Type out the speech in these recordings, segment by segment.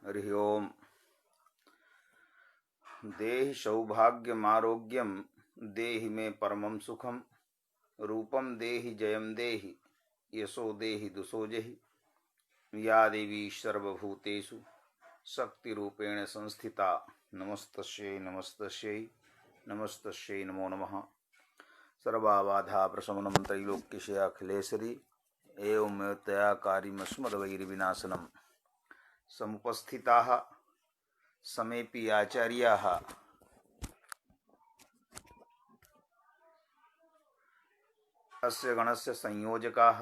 हरि ओम। देहि सौभाग्यमारोग्यम देहि मे परमं सुखम रूपम देहि जयम देहि यशो देहि दुसो जहि। या देवी सर्वभूतेषु शक्तिरूपेण संस्थिता नमस्तस्यै नमस्तस्यै नमस्तस्यै नमो नमः। सर्वाबाधा प्रशमनं त्रैलोक्यशयाखिलेश्वरी एवं तया कार्यमस्मद्वैरिविनाशनम् समुपस्थिताः समेपि आचार्याः अस्य गणस्य संयोजकाः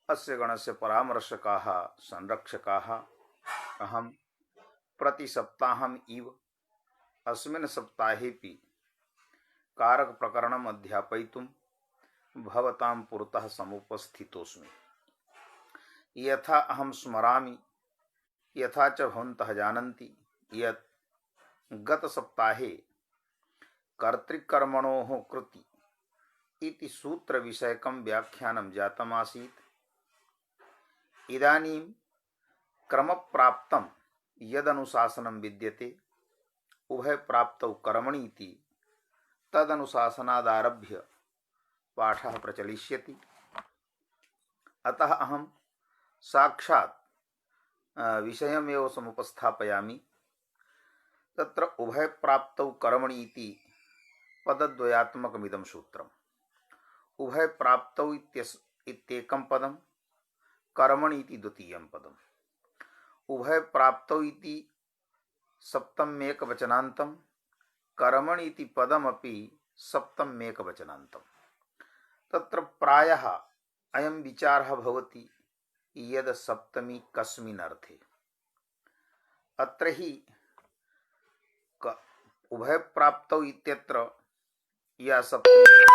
अस्य गणस्य परामर्शकाः संरक्षकाः अहं प्रतिसप्ताहम् इव अस्मिन् सप्ताहेपि कारक प्रकरणम् अध्यापयितुं भवतां पुरतः समुपस्थितोऽस्मि। यथा अहं स्मरामि यथा च भवन्तः जानन्ति यत् गत सप्ताहे कर्तृकर्मणोः कृति इति सूत्र विषयकं व्याख्यानं जातमासीत्। इदानीं क्रमप्राप्तं यदनुशासनं विद्यते उभयप्राप्तौ कर्मणि इति तदनुशासनादारभ्य पाठः प्रचलिष्यति। अतः अहं साक्षात् विषयमेव समुपस्थापयामि। तत्र उभयप्राप्तौ कर्मणि इति पदद्वयात्मकमिदं सूत्रम्। उभयप्राप्तौ इत्येकं पदं, कर्मणि इति द्वितीयं पदम्। उभयप्राप्तौ इति सप्तम्येकवचनान्तं, कर्मणि इति पदमपि सप्तम्येकवचनान्तं। तत्र प्रायः अयं विचारः भवति यद् सप्तमी कस्मिन् अर्थे। अत्र हि उभयप्राप्तौ इत्यत्र या सप्तमी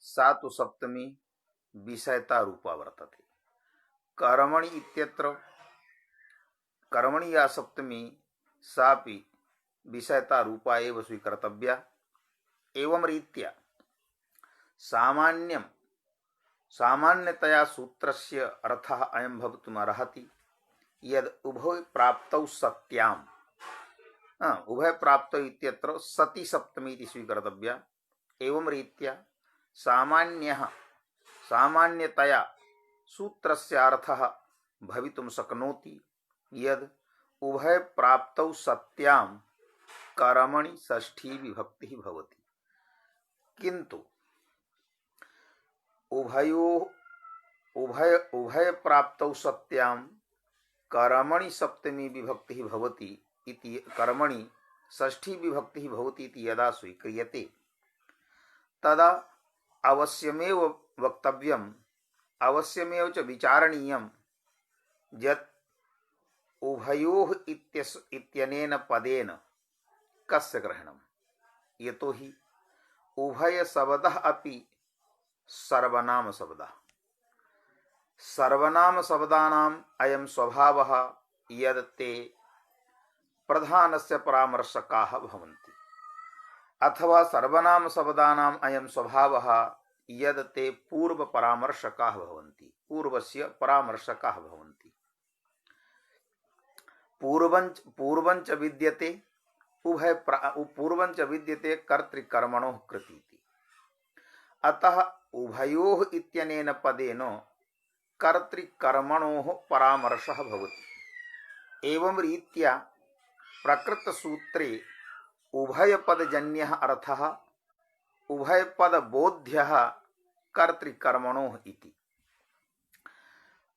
सा तु सप्तमी विषयता रूपा वर्तते। कर्मणि इत्यत्र कर्मणि या सप्तमी सापि विषयता रूपा एव स्वीकर्तव्या। एवं रीत्या सामान्यतया सूत्रस्य अर्थः अयं भवितुमर्हति यद् उभयप्राप्तौ सत्याम्। उभयप्राप्तौ इत्यत्र सति सप्तमी इति स्वीकर्तव्या। एवं रीत्या सामान्यतया सूत्रस्य अर्थः भवितुं शक्नोति यद् उभयप्राप्तौ सत्यां कर्मणि षष्ठी विभक्तिः भवति। किन्तु उभयप्राप्तौ सत्यां कर्मणि सप्तमी विभक्तिः भवति इति कर्मणि षष्ठी विभक्तिः भवति इति यदा स्वीक्रियते तदा अवश्यमेव वक्तव्यम्, अवश्यमेव च विचारणीयं यत् उभयोः इत्यनेन पदेन कस्य ग्रहणम्। यतो हि उभयशब्दः अपि सर्वनामशब्दः। सर्वनामशब्दानाम् अयं स्वभावः यद् ते प्रधानस्य परामर्शकाः भवन्ति, अथवा सर्वनामशब्दानाम् अयं स्वभावः यद् ते पूर्वपरामर्शकाः भवन्ति, पूर्वस्य परामर्शकाः भवन्ति। पूर्वञ्च विद्यते पूर्वञ्च विद्यते कर्तृकर्मणोः कृतीति। अतः उभयोः इत्यनेन पदेन कर्तृकर्मणोः परामर्शः भवति। एवं रीत्या प्रकृतसूत्रे उभयपदजन्यः अर्थः उभयपदबोध्यः कर्तृकर्मणोः इति।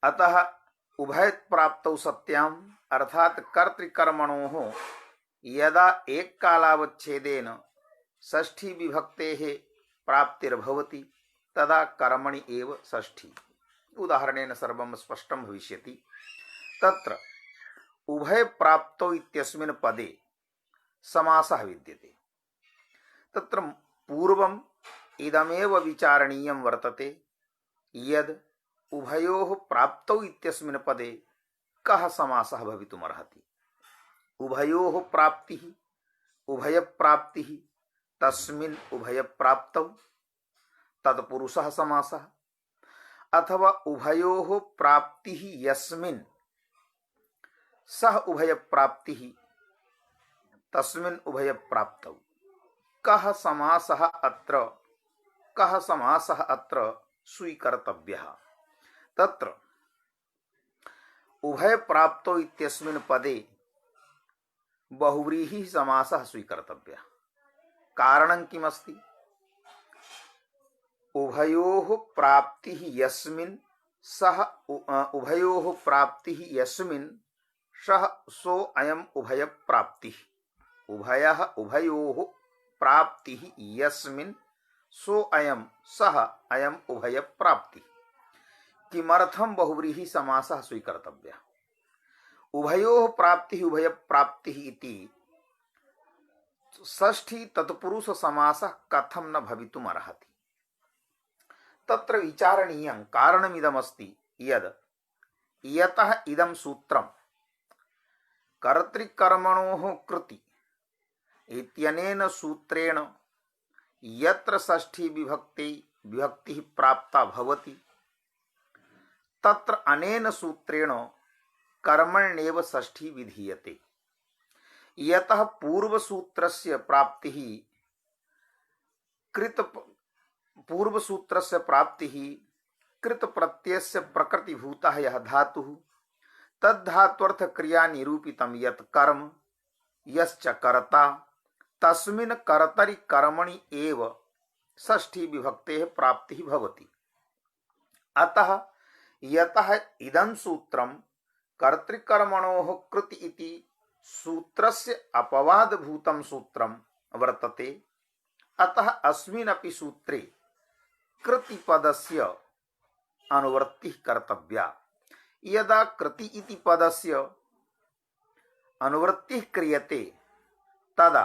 अतः उभयप्राप्तौ सत्याम् अर्थात कर्तृकर्मणोः यदा एककालावच्छेदेन षष्ठी विभक्तेः प्राप्तिर्भवति तदा कर्मणि एव षष्ठी। उदाहरणेन सर्वं स्पष्टं भविष्यति। तत्र उभयप्राप्तौ इत्यस्मिन् पदे समासः विद्यते। तत्र पूर्वम् इदमेव विचारणीयं वर्तते यद् उभयोः प्राप्तौ इत्यस्मिन् पदे कः समासः भवितुमर्हति। उभयोः प्राप्तिः उभयप्राप्तिः तस्मिन् उभयप्राप्तौ तत्पुरुषः समासः, अथवा उभयोः प्राप्तिः यस्मिन् सह उभय प्राप्ति तस्मिन् उभय प्राप्तौ कः समासः अत्र स्वीकर्तव्यः। तत्र उभय प्राप्तौ इत्यस्मिन् पदे बहुव्रीहि समासः स्वीकर्तव्यः। कारणं किमस्ति? उभयोः प्राप्तिः यस्मिन् सः उभयोः प्राप्तिः यस्मिन् सः सो अयम् उभय प्राप्तिः। उभयोः प्राप्तिः यस्मिन् सो अयम् सः अयम् उभय प्राप्तिः। किमर्थं बहुव्रीहि समासः स्वीकर्तव्यः? उभयोः प्राप्तिः उभय प्राप्तिः इति षष्ठी तत्पुरुष समासः कथं न भवितुम् अर्हति? तत्र विचारणीयं कारणमिदमस्ति यद् यतः इदं सूत्रं कर्तृकर्मणोः कृति इत्यनेन सूत्रेण यत्र षष्ठी विभक्तिः प्राप्ता भवति तत्र अनेन सूत्रेण कर्मण्येव षष्ठी विधीयते। यतः पूर्वसूत्रस्य प्राप्तिः कृतप्रत्ययस्य प्रकृतिभूतः यः धातुः तद्धात्वर्थ क्रिया निरूपितं यत् कर्म यश्च कर्ता तस्मिन् कर्तरि कर्मणि एव षष्ठी विभक्तेः प्राप्तिः भवति। अतः यतः इदं सूत्रं कर्तृकर्मणोः कृति इति सूत्रस्य अपवादभूतं सूत्रं वर्तते, अतः अस्मिन्नपि सूत्रे कृतिपदस्य अनुवृत्तिः कर्तव्या। यदा कृति इति पदस्य अनुवृत्तिः क्रियते तदा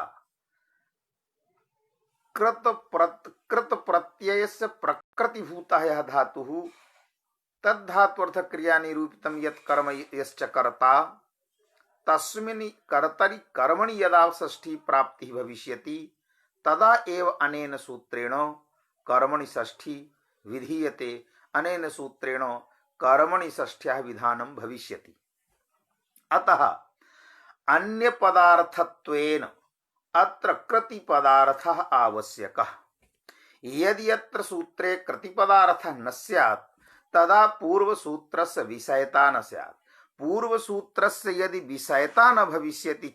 कृत प्रत्ययस्य प्रकृतिभूतः यः धातुः तद्धात्वर्थ क्रिया निरूपितं यत् कर्म यश्च कर्ता तस्मिन् कर्तरि कर्मणि यदा षष्ठी प्राप्तिः भविष्यति तदा एव अनेन सूत्रेण कर्मणि षष्ठी विधीयते। अनेन सूत्रेण कर्मणि षष्ठ्याः विधानं भविष्यति। अतः अन्य पदार्थत्वेन अत्र कृतिपदार्थः आवश्यकः। यदि अत्र सूत्रे कृतिपदार्थः न स्यात् तदा पूर्वसूत्रस्य विषयता न स्यात्। पूर्वसूत्रस्य यदि विषयता न भविष्यति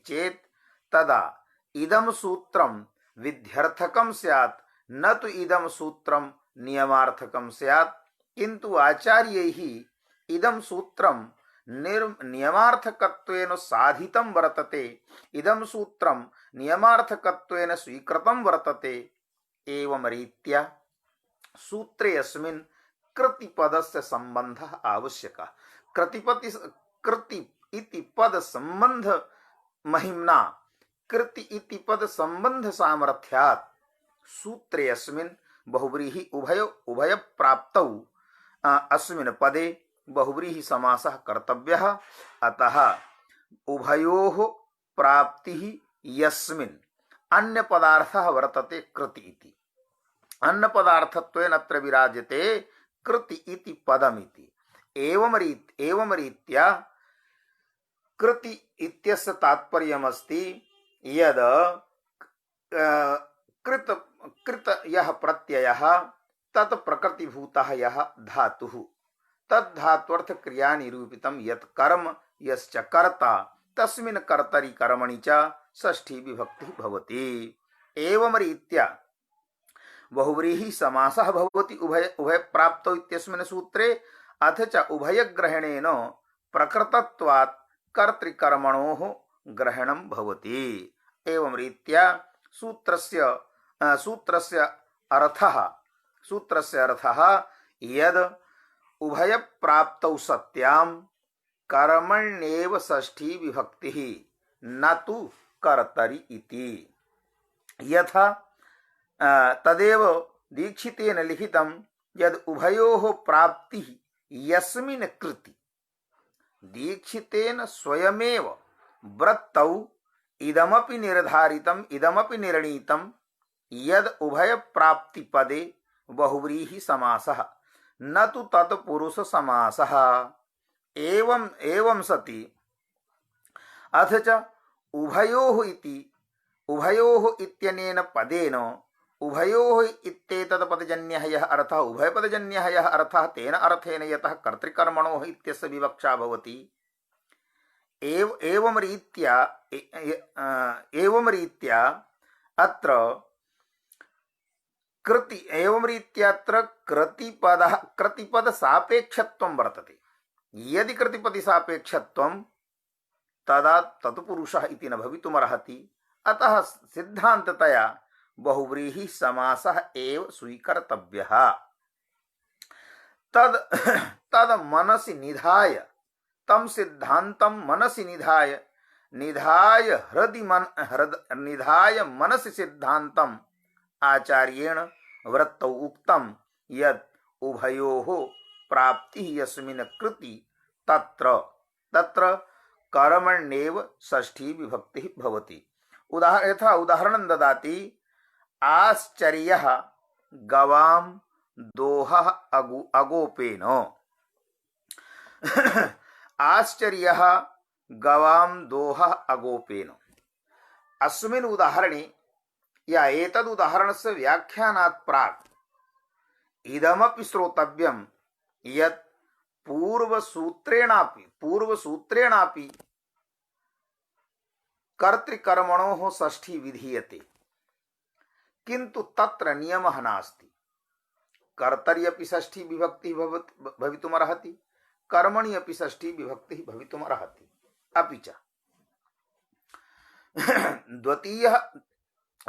चेत् तदा इदं सूत्रं विध्यर्थकं स्यात् न तु इदं सूत्रं नियमार्थकं स्यात्। किन्तु आचार्यैः इदं सूत्रं नियमार्थकत्वेन साधितं वर्तते, इदं सूत्रं नियमार्थकत्वेन स्वीकृतं वर्तते। एवं रीत्या सूत्रे अस्मिन् कृतिपदस्य सम्बन्धः आवश्यकः। कृति इति पद सम्बन्ध महिम्ना कृति इति पद सम्बन्ध सामर्थ्यात् सूत्रे अस्मिन् बहुव्रीहि उभय प्राप्तौ अस्मिन् पदे बहुव्रीहि समासः कर्तव्यः। अतः उभयोः प्राप्तिः यस्मिन् अन्य पदार्थः वर्तते कृति इति अन्य पदार्थत्वेन अत्र विराजते कृति इति पदमिति। एवं रीत्या कृति इत्यस्य तात्पर्यमस्ति यद् कृत यः प्रत्ययः तत् प्रकृतिभूतः यः धातुः तद्धात्वर्थ क्रिया निरूपितं यत् कर्म यश्च कर्ता तस्मिन् कर्तरि कर्मणि च षष्ठी विभक्तिः भवति। एवं रीत्या बहुव्रीहि समासः भवति उभय प्राप्तौ इत्यस्मिन् सूत्रे। अथ च उभयग्रहणेन प्रकृतत्वात् कर्तृकर्मणोः ग्रहणं भवति। एवं रीत्या सूत्रस्य अर्थः यद् उभय प्राप्तौ सत्यां कर्मण्येव षष्ठी विभक्तिः न तु कर्तरि इति। यथा तदेव दीक्षितेन लिखितं यद् उभयोः प्राप्तिः यस्मिन् कृति। दीक्षितेन स्वयमेव वृत्तौ इदमपि निर्धारितम् इदमपि निर्णीतं यद् उभय प्राप्ति पदे बहुव्रीहि समासः न तु तत्पुरुष समासः। एवं एवं सति अथ च उभयोः इति उभयोः इत्यनेन पदेन उभयोः इत्येतत् पदजन्यः यः अर्थः उभयपदजन्यः यः अर्थः तेन अर्थेन यतः कर्तृकर्मणोः इत्यस्य विवक्षा भवति एवं रीत्या अत्र कृतिपद सापेक्षत्वं वर्तते। यदि कृतिपदि सापेक्षत्वं तदा तत्पुरुषः इति न भवितुमर्हति। अतः सिद्धान्ततया बहुव्रीहि समासः एव स्वीकर्तव्यः। तद मनसि निधाय तम सिद्धांतं मनसि निधाय मनसि सिद्धांतं आचार्येण वृत्तौ उक्तं यत् उभयोः प्राप्तिः यस्मिन् कृति तत्र कर्मण्येव षष्ठी विभक्तिः भवति। यथा उदाहरणं ददाति आश्चर्यः गवां दोहः अगोपेन। आश्चर्यः गवां दोहः अगोपेन। अस्मिन् उदाहरणे या एतद् उदाहरणस्य व्याख्यानात् प्राक् इदमपि श्रोतव्यं यत् पूर्वसूत्रेणापि कर्तृकर्मणोः षष्ठी विधीयते, किन्तु तत्र नियमः नास्ति। कर्तरि अपि षष्ठी विभक्तिः भवितुमर्हति, कर्मणि अपि षष्ठी विभक्तिः भवितुमर्हति। अपि च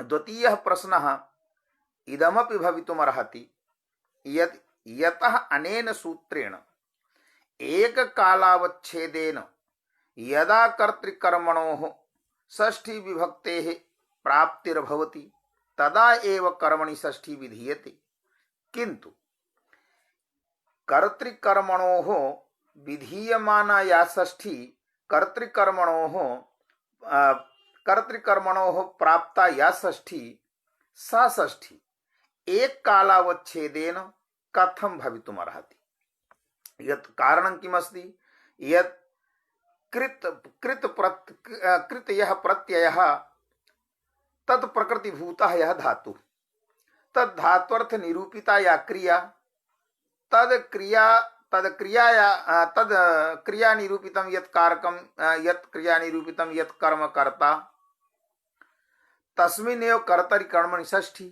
द्वितीयः प्रश्नः इदमपि भवितुमर्हति यत् यतः अनेन सूत्रेण एककालावच्छेदेन यदा कर्तृकर्मणोः षष्ठी विभक्तेः प्राप्तिर्भवति तदा एव कर्मणि षष्ठी विधीयते, किन्तु कर्तृकर्मणोः विधीयमाना या षष्ठी कर्तृकर्मणोः प्राप्ता या षष्ठी सा षष्ठी एक कालावच्छेदेन कथं भवितुमर्हति। यत् कारणं किमस्ति यत् कृत यः प्रत्ययः तत् प्रकृतिभूतः यः धातु तद् धात्वर्थ निरूपिता या क्रिया तद् क्रिया निरूपितं यत् कारकं यत् क्रिया निरूपितं यत् कर्म कर्ता तस्मिन्नेव कर्तरि कर्मणि षष्ठी,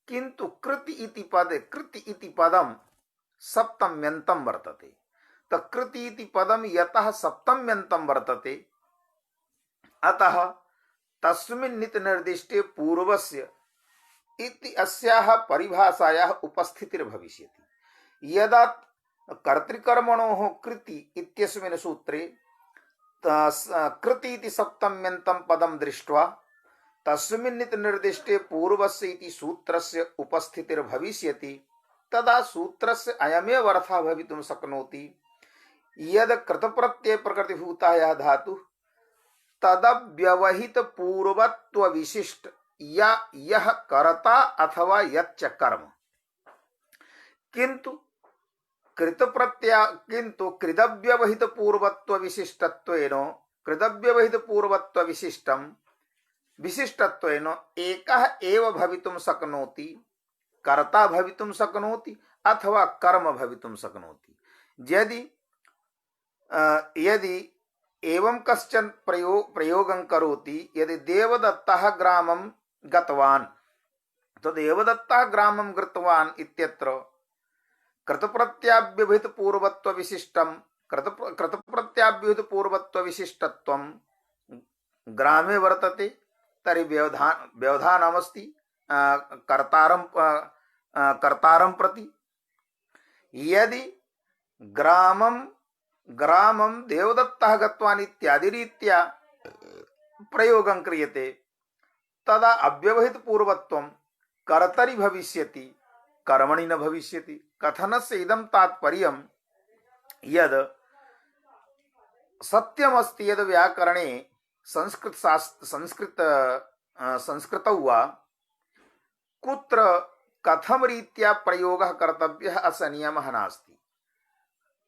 किन्तु कृति इति पदं सप्तम्यन्तं वर्तते। तो कृति इति पदं यतः सप्तम्यन्तं वर्तते अतः तस्मिन् नित निर्दिष्टे पूर्वस्य इति अस्याः परिभाषायाः उपस्थितिर्भविष्यति। यदा कर्तृकर्मणोः कृति इत्यस्मिन् सूत्रे कृति इति सप्तम्यन्तं पदं दृष्ट्वा तस्मिन् नित निर्दिष्टे पूर्वस्य इति सूत्रस्य उपस्थितिर्भविष्यति, तदा सूत्रस्य अयमेव अर्थः भवितुं शक्नोति यद् कृतप्रत्यय प्रकृतिभूतः यः धातुः तदव्यवहित पूर्वत्व विशिष्ट या यह कर्ता अथवा यच्च कर्म, किंतु कृतव्यवहित पूर्वत्व विशिष्टत्वेन एकः एव भवितुं शक्नोति, कर्ता भवितुं शक्नोति अथवा कर्म भवितुं शक्नोति। यदि एवं कश्चन प्रयोगं करोति, यदि देवदत्तः ग्रामं गतवान् तो देवदत्तः ग्रामं गतवान् इत्यत्र कृतप्रत्याभ्यभिहित पूर्वत्व विशिष्टत्वं ग्रामे वर्तते, तर्हि व्यवधानमस्ति कर्तारं प्रति। यदि ग्रामं देवदत्तः गतवान् इत्यादि रीत्या प्रयोगं क्रियते तदा अव्यवहित पूर्वत्वं कर्तरि भविष्यति, कर्मणि न भविष्यति। कथनस्य इदं तात्पर्यं यद् सत्यमस्ति यद् व्याकरणे संस्कृतौ वा कुत्र कथम रीत्या प्रयोगः कर्तव्यः अस्य नियमः नास्ति।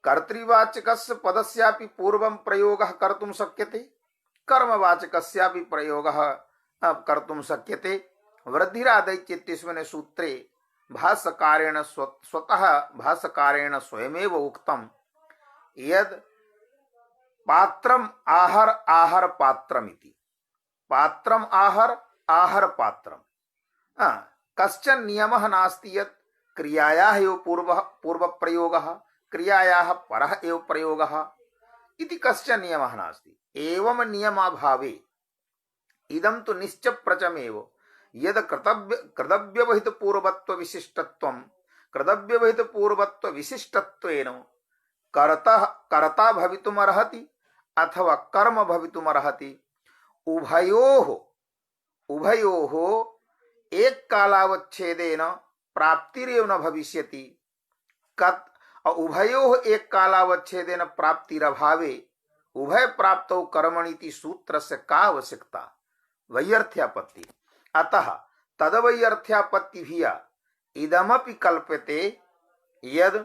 कर्तृवाचकस्य पदस्यापि पूर्वं प्रयोगः कर्तुं शक्यते, कर्मवाचकस्यापि प्रयोगः कर्तुं शक्यते। वृद्धिरादैचित्यस्मिन् सूत्रे भाष्यकारेण स्वतः भाष्यकारेण स्वयमेव उक्तं यद् पात्रम आहर आहर पात्रमिति। पात्रम आहर आहर पात्रम कश्चन नियमः नास्ति यत् क्रियायाः एव पूर्वप्रयोगः क्रियायाः परः एव प्रयोगः इति कश्चन नियमः नास्ति। एवं नियमाभावे इदं तु निश्चप्रचमेव यद् कर्तव्यविहितपूर्वत्वविशिष्टत्वेन कर्ता भवितुमर्हति अथवा कर्म भवितुमर्हति। उभयोः एक कालावच्छेदेन प्राप्तिरेव न भविष्यति। उभयोः एक कालावच्छेदेन प्राप्तिरभावे उभय प्राप्तौ कर्मणीति सूत्रस्य का आवश्यकता। वैयर्थ्यापत्ति। अतः तदवैयर्थ्यापत्तिभिः इदमपि कल्प्यते यद्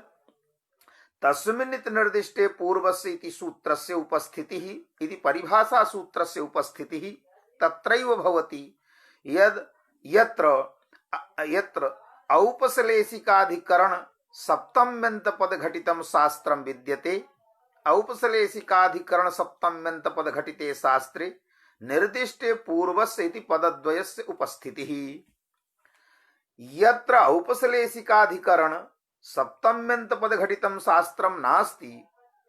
तस्मिन्निति निर्दिष्टे पूर्वस्य इति सूत्रस्य उपस्थितिः इति परिभाषा सूत्रस्य उपस्थितिः तत्रैव भवति यद् यत्र औपश्लेषिकाधिकरण सप्तम्यन्तपद घटितं शास्त्रं विद्यते। औपश्लेषिकाधिकरण सप्तम्यन्तपद घटिते शास्त्रे निर्दिष्टे पूर्वस्य इति पदद्वयस्य उपस्थितिः। यत्र औपश्लेषिकाधिकरण सप्तम्यन्तपद घटितं शास्त्रं नास्ति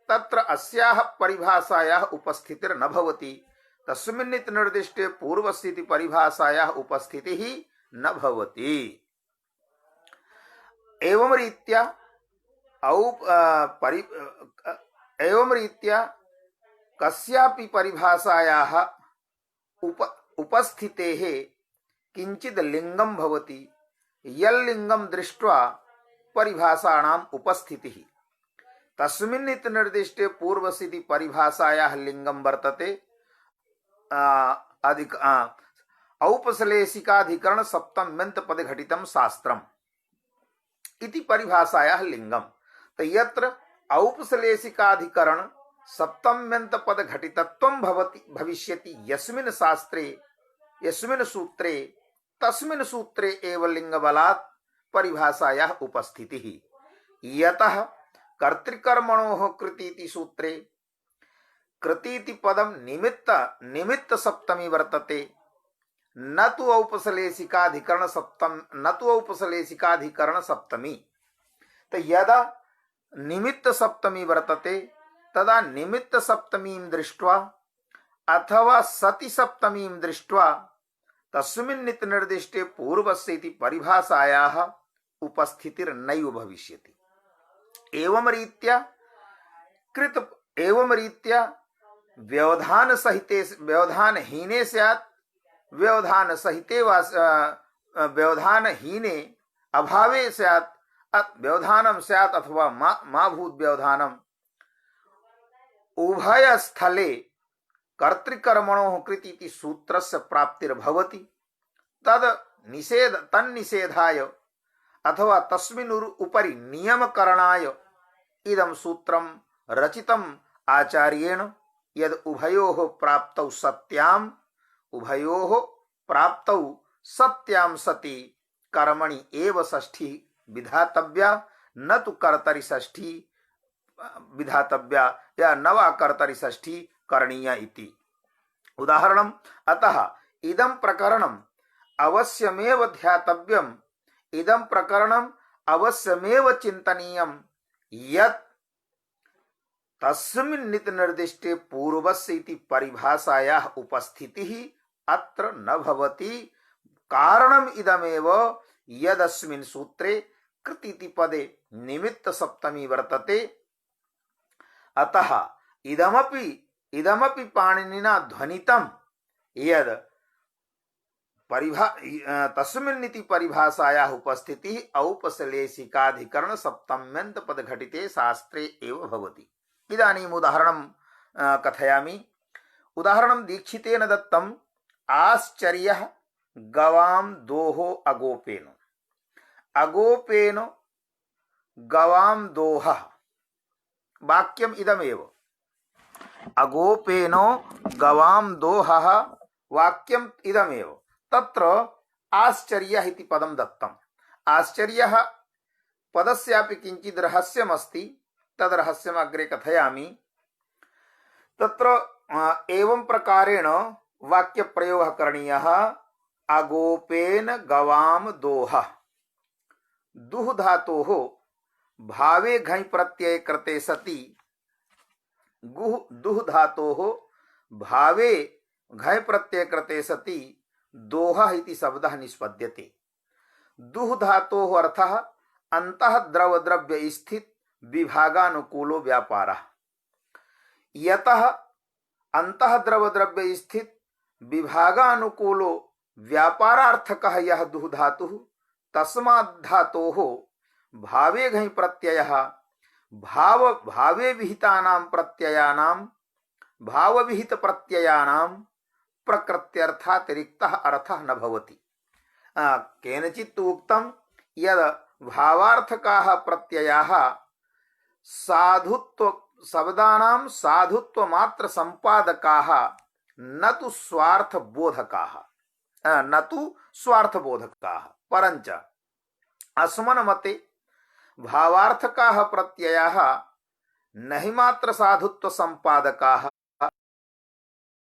तत्र अस्याः परिभाषायाः उपस्थितिर्न भवति। तस्मिन्निति निर्दिष्टे पूर्वस्य इति परिभाषायाः उपस्थितिः न भवति। एवं रीत्या कस्यापि परिभाषायाः उपस्थितेः किंचित् लिंगं भवति। यल्लिंगं दृष्ट्वा परिभाषाणाम् उपस्थितिः तस्मिन्निति निर्दिष्टे पूर्वस्य इति परिभाषायाः लिंगं वर्तते। औपश्लेषिकाधिकरण सप्तम्यन्तपद घटितं शास्त्रम् इति परिभाषायाः लिंगम्। तो यत्र औपश्लेषिकाधिकरण सप्तम्यन्तपद घटितत्वं भविष्यति यस्मिन् शास्त्रे यस्मिन् सूत्रे तस्मिन् सूत्रे एव लिंगबलात् परिभाषायाः उपस्थितिः। यतः कर्तृकर्मणोः कृतीति सूत्रे कृतीति पदं निमित्त सप्तमी वर्तते, न तु औपश्लेषिकाधिकरण सप्तमी। तो यदा निमित्त सप्तमी वर्तते तदा निमित्त सप्तमीं दृष्ट्वा अथवा सति सप्तमीं दृष्ट्वा तस्मिन्निति निर्दिष्टे पूर्वस्य इति परिभाषायाः उपस्थितिर्नैव भविष्यति। एवं रीत्या व्यवधानहीने स्यात् व्यवधानहीने अभावे स्यात् व्यवधानं स्यात् अथवा मा भूत् व्यवधानम्। उभयस्थले कर्तृकर्मणोः कृतीति सूत्रस्य प्राप्तिर्भवति। तन्निषेधाय अथवा तस्मिन् उपरि नियमकरणाय इदं सूत्रं रचितम् आचार्येण यद् उभयोः प्राप्तौ सत्यां सति कर्मणि एव षष्ठी विधातव्या न तु कर्तरि षष्ठी विधातव्या या नवा कर्तरि षष्ठी करणीया इति। उदाहरणम् अतः इदं प्रकरणम् अवश्यमेव ध्यातव्यम्। इदं प्रकरणम् अवश्यमेव चिन्तनीयम् यत् तस्मिन्निति निर्दिष्टे पूर्वस्य इति परिभाषायाः उपस्थितिः अत्र न भवति। कारणम् इदमेव यदस्मिन् सूत्रे कृतीति पदे निमित्त सप्तमी वर्तते। अतः इदमपि पाणिनिना ध्वनितं यद् तस्मिन्निति परिभाषायाः उपस्थितिः औपश्लेषिकाधिकरण सप्तम्यन्तपद घटिते शास्त्रे एव भवति। इदानीम् उदाहरणं कथयामि। उदाहरणं दीक्षितेन दत्तम्। आश्चर्यः गवां दोहो अगोपेन। अगोपेन गवाम दोहः वाक्यम इदमेव। अगोपेन गवाम दोहः वाक्यम इदमेव। तत्र आश्चर्यः इति पदं दत्तम्। आश्चर्यः पदस्यापि किञ्चित् रहस्यमस्ति, तद् रहस्यम् अग्रे कथयामि। तत्र एवं प्रकारेण वाक्यप्रयोगः करणीयः। अगोपेन गवाम दोहः। दुह धातोः भावे घञ् प्रत्यये कृते सति दुह धातोः भावे घञ् प्रत्यये कृते सति दोहः इति शब्दः निष्पद्यते। दुह धातोः अर्थः अन्तः द्रव द्रव्य स्थित विभागानुकूलो व्यापारः। यतः अन्तः द्रव द्रव्य स्थित विभागानुकूलो व्यापारार्थकः यः दुह धातुः तस्माद् धातोः भावे घञ् प्रत्ययः भावे विहितानां प्रत्ययानां भाव विहित प्रत्ययानां प्रकृत्यर्थातिरिक्तः अर्थः न भवति। केनचित् उक्तं यद् भावार्थकाः प्रत्ययाः साधुत्व शब्दानां साधुत्व मात्र संपादकाः न तु स्वार्थ बोधकाः परंच अस्मन् मते भावार्थकाः प्रत्ययाः नहि मात्र साधुत्व संपादकाः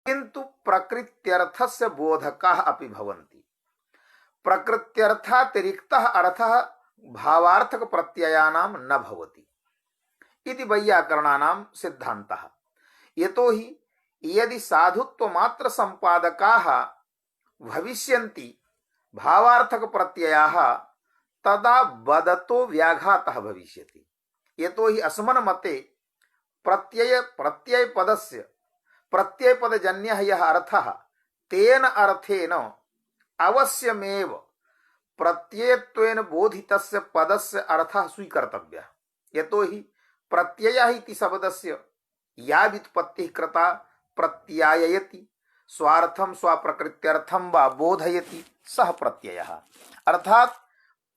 किन्तु प्रकृत्यर्थस्य बोधकाः अपि भवन्ति। प्रकृत्यर्थातिरिक्तः अर्थः भावार्थक प्रत्ययानां न भवति इति वैयाकरणानां सिद्धान्तः। यतोहि यदि साधुत्व मात्र संपादकाः भविष्यन्ति भावार्थक प्रत्ययाः तदा वदतो व्याघातः भविष्यति। यतोहि अस्मन् मते प्रत्यय पदजन्यः यः अर्थः तेन अर्थेन अवश्यमेव प्रत्ययत्वेन बोधितस्य पदस्य अर्थः स्वीकर्तव्यः। यतोहि प्रत्ययः इति शब्दस्य या व्युत्पत्तिः कृता प्रत्याययति स्वार्थं स्वप्रकृत्यर्थं वा बोधयति सः प्रत्ययः। अर्थात्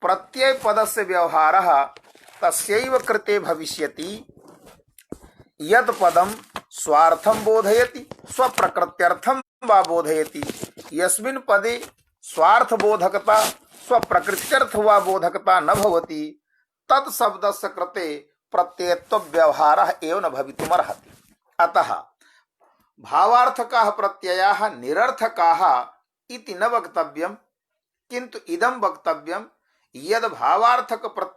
प्रत्यय पदस्य व्यवहारः तस्यैव कृते भविष्यति यत् पदं स्वार्थं बोधयति स्वप्रकृत्यर्थं वा बोधयति। यस्मिन् पदे स्वार्थबोधकता स्वप्रकृत्यर्थ वा बोधकता न भवति तत् शब्दस्य कृते प्रत्ययत्व व्यवहारः एव न भवितुमर्हति। अतः भावार्थकाः प्रत्ययाः निरर्थकाः इति न वक्तव्यं, किन्तु इदं वक्तव्यं यद्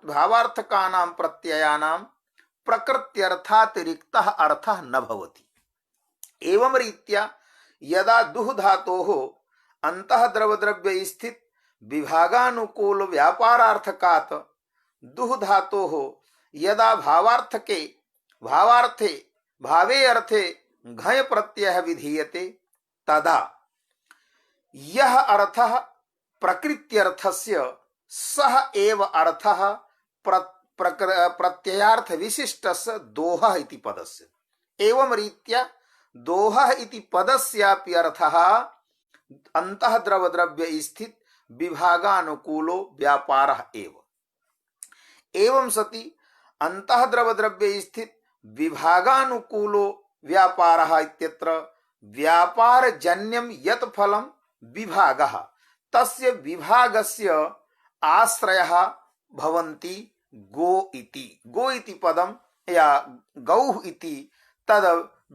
भावार्थकानां प्रत्ययानां प्रकृत्यर्थातिरिक्तः अर्थः न भवति। एवं रीत्या यदा दुह धातोः अन्तः द्रवद्रव्य स्थित विभागानुकूल व्यापारार्थकात् दुह धातोः यदा भावार्थे भावे अर्थे घञ् प्रत्ययः विधीयते तदा यः अर्थः प्रकृत्यर्थस्य सः एव अर्थः प्रत्ययार्थ विशिष्टस्य दोहः इति पदस्य। एवं रीत्या दोहः इति पदस्यापि अर्थः अन्तः द्रवद्रव्य स्थित विभागानुकूलो व्यापारः एव। एवं सति अन्तः द्रवद्रव्य स्थित विभागानुकूलो व्यापारः इत्यत्र व्यापारजन्यं यत् फलं विभागः तस्य विभागस्य आश्रयः भवन्ति गो इति पदं या गौः इति तद्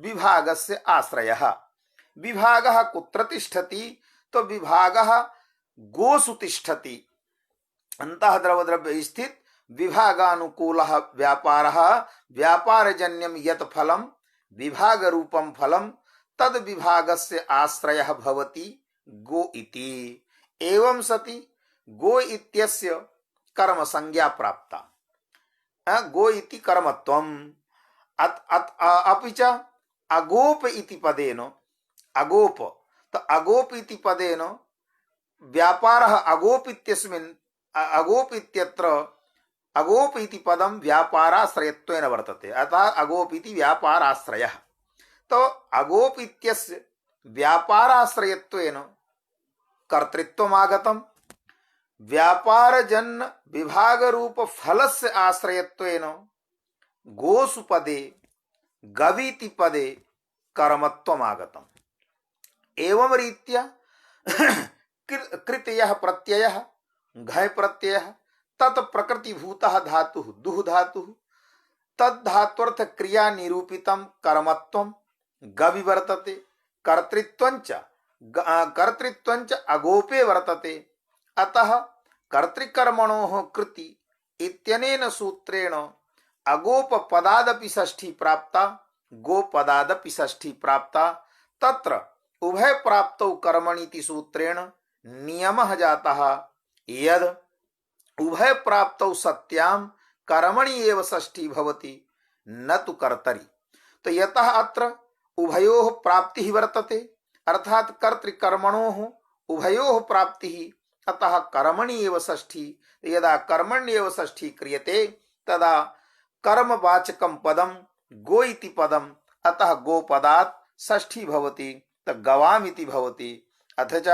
विभागस्य आश्रयः। विभागः कुत्र तिष्ठति तो विभागः गोसु तिष्ठति। अन्तः द्रवद्रव्य स्थित विभागानुकूलः व्यापारः व्यापारजन्यं यत् फलं विभाग रूपं फलं तद् विभागस्य आश्रयः भवति गो इति। एवं सति गो इत्यस्य कर्म संज्ञा प्राप्ता। गो इति कर्मत्वम्। अपि च अगोप इति पदेन अगोप तो अगोप इति पदेन व्यापारः अगोप इत्यस्मिन् अगोप इत्यत्र अगोप इति पदं व्यापाराश्रयत्वेन वर्तते। अतः अगोप इति व्यापाराश्रयः। तो अगोप इत्यस्य व्यापाराश्रयत्वेन कर्तृत्वम् आगतम्। व्यापारजन्य विभाग रूप फलस्य आश्रयत्वेन गोसु पदे गवीति पदे कर्मत्वम् आगतम्। एवं रीत्या कृतयः प्रत्ययः घय प्रत्ययः तत् प्रकृतिभूतः धातुः दुः धातुः तद्धात्वर्थ क्रिया निरूपितं कर्मत्वं गवि वर्तते कर्तृत्वंच अगोपे वर्तते। अतः कर्तृकर्मणोः कृति इत्यनेन सूत्रेण अगोप पदादपि षष्ठी प्राप्ता गोपदादपि षष्ठी प्राप्ता। तत्र उभय प्राप्तौ कर्मणीति सूत्रेण नियमः जातः यद उभय प्राप्तौ सत्यां कर्मणि एव षष्ठी भवति न तु कर्तरि। तो यतः अत्र उभयोः प्राप्तिः वर्तते अर्थात कर्तृकर्मणोः उभयोः प्राप्तिः, अतः कर्मणि एव षष्ठी। यदा कर्मण्येव षष्ठी क्रियते तदा कर्मवाचकं पदं गो इति पदम्, अतः गोपदात् षष्ठी भवति गवामिति भवति। अथ च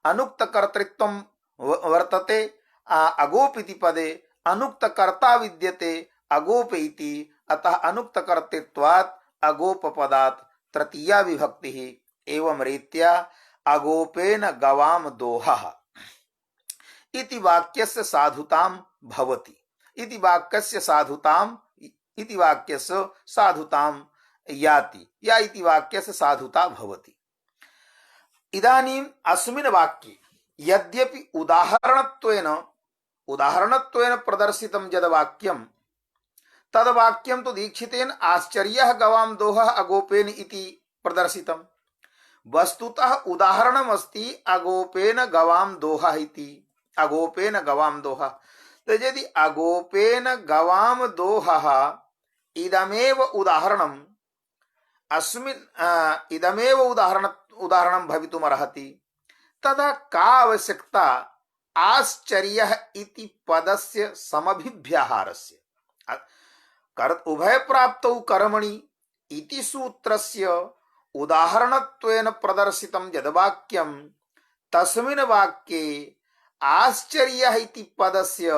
अनुक्त कर्तृत्वं वर्तते अगोप इति पदे अनुक्त कर्ता विद्यते अगोप इति, अतः अनुक्त कर्तृत्वात् अगोप पदात् तृतीया विभक्तिः। एवं रीत्या अगोपेन गवाम दोहः इति वाक्यस्य साधुतां भवति। इति वाक्यस्य साधुतां याति या इति वाक्यस्य साधुता भवति। इदानीम् अस्मिन् वाक्ये यद्यपि उदाहरणत्वेन प्रदर्शितं यद् वाक्यं तद्वाक्यं तु दीक्षितेन आश्चर्यः गवां दोहः अगोपेन इति प्रदर्शितं। वस्तुतः उदाहरणमस्ति अगोपेन गवां दोहः इति। अगोपेन गवां दोहः, तो यदि अगोपेन गवां दोहः इदमेव उदाहरणम् इदमेव उदाहरणं भवितुमर्हति, तदा का आवश्यकता आश्चर्यः इति पदस्य समभिव्याहारस्य। उभय प्राप्तौ कर्मणि इति सूत्रस्य उदाहरणत्वेन प्रदर्शितं यद्वाक्यं तस्मिन् वाक्ये आश्चर्यः इति पदस्य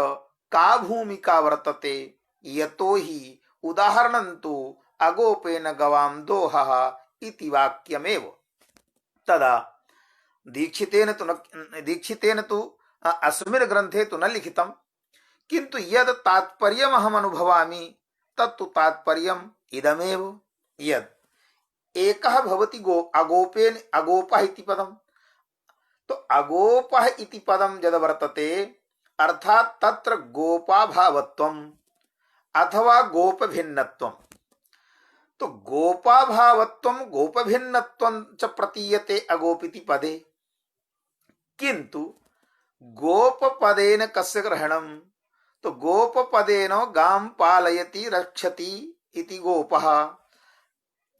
का भूमिका वर्तते, यतो हि उदाहरणं तु अगोपेन गवां दोहः इति वाक्यमेव। तदा दीक्षितेन तु अस्मिन् ग्रन्थे तु न लिखितं, किन्तु यद् तात्पर्यम् अहम् अनुभवामि तत्तु तात्पर्यम् इदमेव यद् एकः भवति अगोपेन अगोपः इति पदम्। तो अगोपः इति पदं यद् वर्तते अर्थात् तत्र गोपाभावत्वम् अथवा गोपभिन्नत्वम्। तो गोपाभावत्वं गोपभिन्नत्वं च प्रतीयते अगोपिति पदे, किन्तु गोपपदेन कस्य ग्रहणं? तो गोपपदेन गां पालयति रक्षति इति गोपः।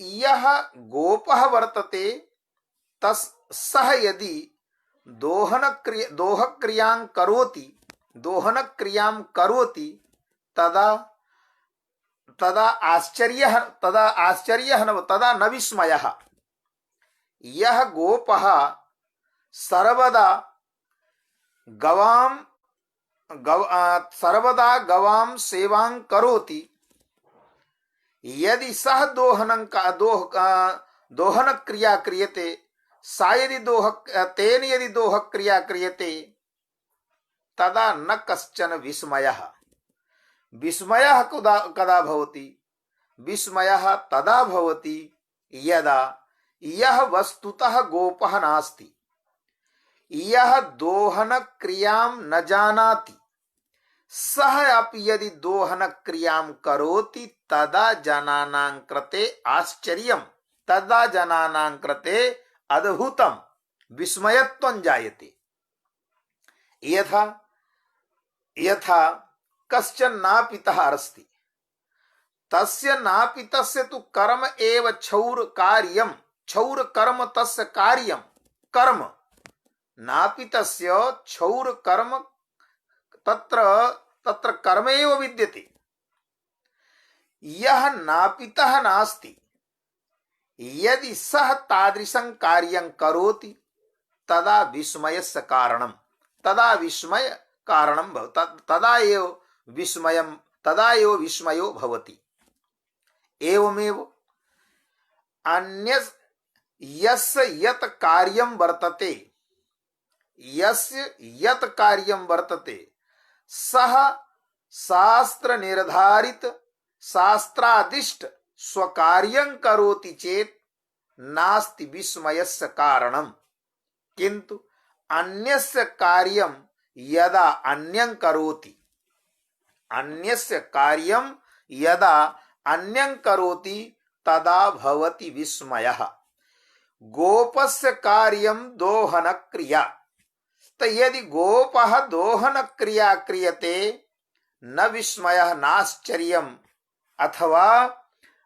यः गोपः वर्तते सः यदि दोहक्रियां करोति तदा आश्चर्यः न विस्मयः। यः गोपः सर्वदा गवां सेवां करोति, यदि सः दोहन क्रिया क्रियते सा यदि तेन यदि दोह क्रिया क्रियते तदा न कश्चन विस्मयः। विस्मयः कदा भवति? विस्मयः तदा भवति यदा यः वस्तुतः गोपः नास्ति, यः दोहन क्रियां न जानाति, सः अपि यदि दोहन क्रियां करोति तदा जनानां कृते आश्चर्यं, तदा जनानां कृते अद्भुतं विस्मयत्वं जायते। यथा कश्चन नापितः अस्ति, तस्य नापितस्य तु कर्म एव क्षौर कर्म तस्य कार्यं कर्म। नापितस्य क्षौर कर्म तत्र कर्म एव विद्यते। यः नापितः नास्ति, यदि सः तादृशं कार्यं करोति तदा विस्मयस्य कारणम, तदा विस्मय कारणम तदा एव विस्मयो भवति। एवमेव अन्य यस्य यत् कार्यं वर्तते, यस्य यत् कार्यं वर्तते सह शास्त्र निर्धारित शास्त्रादिष्ट स्वकार्यं करोति चेत नास्ति विस्मयस्य कारणम, किंतु अन्यस्य कार्यं यदा अन्यं करोति, अन्यस्य कार्यं यदा अन्यं करोति तदा भवति विस्मयः। गोपस्य कार्यं दोहन क्रिया, तो यदि गोपः दोहन क्रिया क्रियते न विस्मयः नाश्चर्यम् अथवा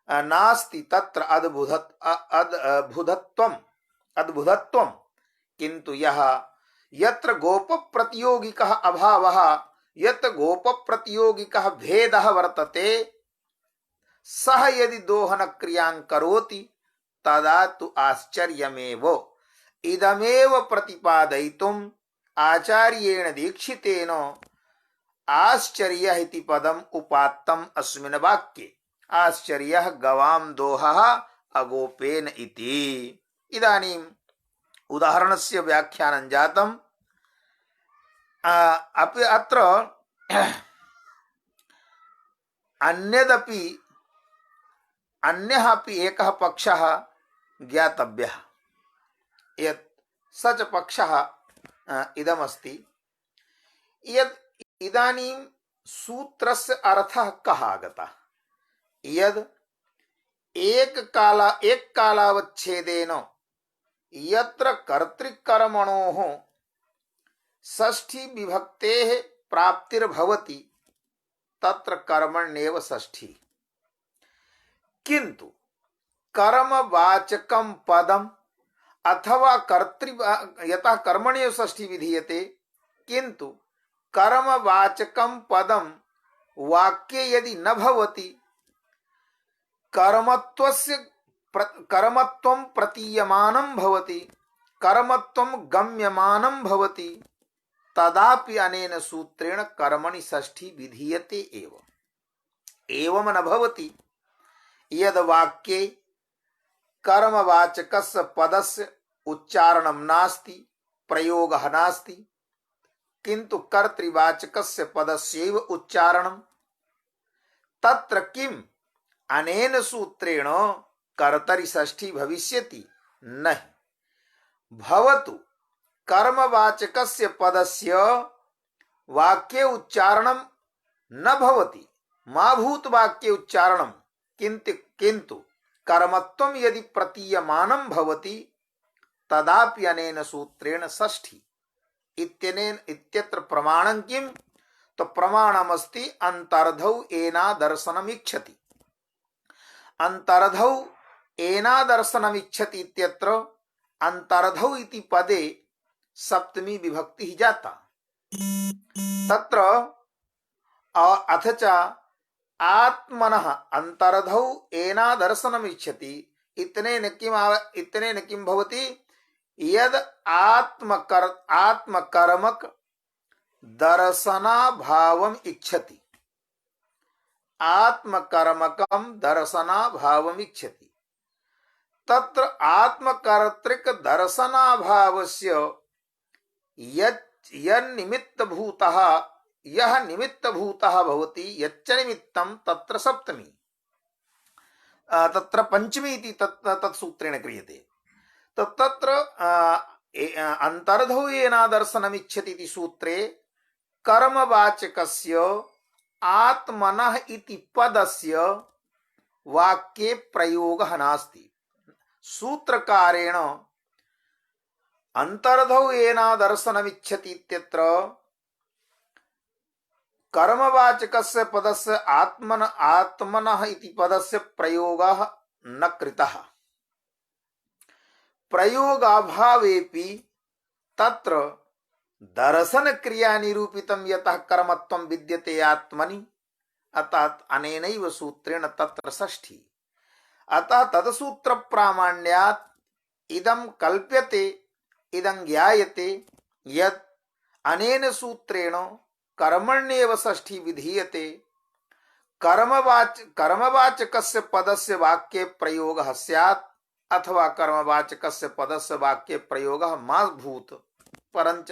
नास्ति तत्र अद्भुतत्वम्, किंतु यह यत्र गोप प्रतियोगिकः अभावः, यत्र गोप प्रतियोगिकः भेदः वर्तते, सह यदि दोहन क्रियां करोति तदा तु आश्चर्यमेव। इदमेव प्रतिपादयितुम् आचार्येण दीक्षितेन आश्चर्यः इति पदम् उपात्तम् अस्मिन् वाक्ये। आश्चर्यः गवां दोहः अगोपेन इति। इदानीम् उदाहरणस्य व्याख्यानं जातम्। अपि अत्र अन्यः अपि एकः पक्षः ज्ञातव्यः। यत् स च पक्षः इदमस्ति यत् इदानीं सूत्रस्य अर्थः कः आगतः। यद् एक कालावच्छेदेन यत्र कर्तृकर्मणोः षष्ठी विभक्तेः प्राप्तिर्भवति तत्र कर्मण्येव षष्ठी, किंतु कर्मवाचकं पदम् अथवा यतः कर्मण्येव षष्ठी विधीयते, किंतु कर्मवाचकं पदं वाक्ये यदि न भवति, कर्मत्वं प्रतीयमानं भवति, कर्मत्वं गम्यमानं भवति, तदापि अनेन सूत्रेण कर्मणि षष्ठी विधीयते एव। एवं न भवति यद् वाक्ये कर्मवाचकस्य पदस्य उच्चारणं नास्ति, प्रयोगः नास्ति, किंतु कर्तृवाचकस्य पदस्यैव उच्चारणं, तत्र किम् अनेन सूत्रेण कर्तरि षष्ठी भविष्यति? नहि। भवतु कर्मवाचकस्य पदस्य वाक्ये उच्चारणं न भवति, मा भूत वाक्ये उच्चारणं, किंतु कर्मत्वं यदि प्रतीयमानं भवति तदापि अनेन सूत्रेण षष्ठी इत्यनेन इत्यत्र प्रमाणं किम्? तो प्रमाणमस्ति अंतर्धौ एनादर्शनमिच्छति। अंतर्धौ एनादर्शनमिच्छति इत्यत्र अंतर्धौ इति पदे सप्तमी विभक्ति ही जाता। तत्र अथ च आत्मनः अंतर्धौ एनादर्शनमिच्छति इत्यनेन किं भवति? यद आत्मकर्मक दर्शनाभावम् इच्छति, आत्मकर्मकं दर्शनाभावम् इच्छति। तत्र आत्मकर्तृक दर्शनाभावस्य यन्निमित्तभूतः, यः निमित्तभूतः भवति, यच्च निमित्तं तत्र सप्तमी, तत्र पंचमी इति तत्सूत्रेण क्रियते। तत्र अंतर्धौ येनादर्शनमिच्छति इति सूत्रे कर्मवाचकस्य आत्मनः इति पदस्य वाक्ये प्रयोगः नास्ति। सूत्रकारेण अंतर्धौ येनादर्शनमिच्छति इत्यत्र कर्मवाचकस्य पदस्य आत्मनः इति पदस्य प्रयोगः न कृतः। प्रयोगाभावेपि तत्र दर्शन क्रिया निरूपितं यतः कर्मत्वं विद्यते आत्मनि, अतः अनेनैव सूत्रेण तत्र षष्ठी। अतः तदसूत्र प्रामाण्यात् इदं कल्प्यते इदं ज्ञायते यत् अनेन सूत्रेण कर्मण्येव षष्ठी विधीयते। कर्मवाचकस्य पदस्य वाक्ये प्रयोगः स्यात् अथवा कर्मवाचकस्य पदस्य वाक्ये प्रयोगः मा भूत्, परंच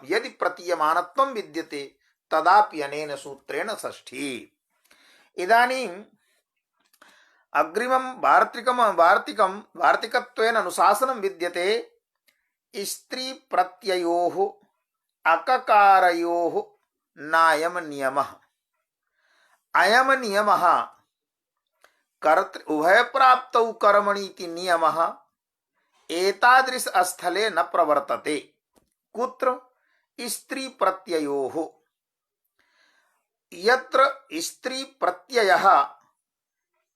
यदि प्रतीयमानत्वं विद्यते तदापि अनेन सूत्रेण षष्ठी। इदानीम् अग्रिमं वार्तिकत्वेन अनुशासनं विद्यते। स्त्री प्रत्ययोः अककारयोः नायम नियमः। अयम नियमः कर्तृ उभय प्राप्तौ कर्मणि इति नियमः एतादृश स्थले न प्रवर्तते। कुत्र? स्त्री प्रत्ययोः। यत्र स्त्री प्रत्ययः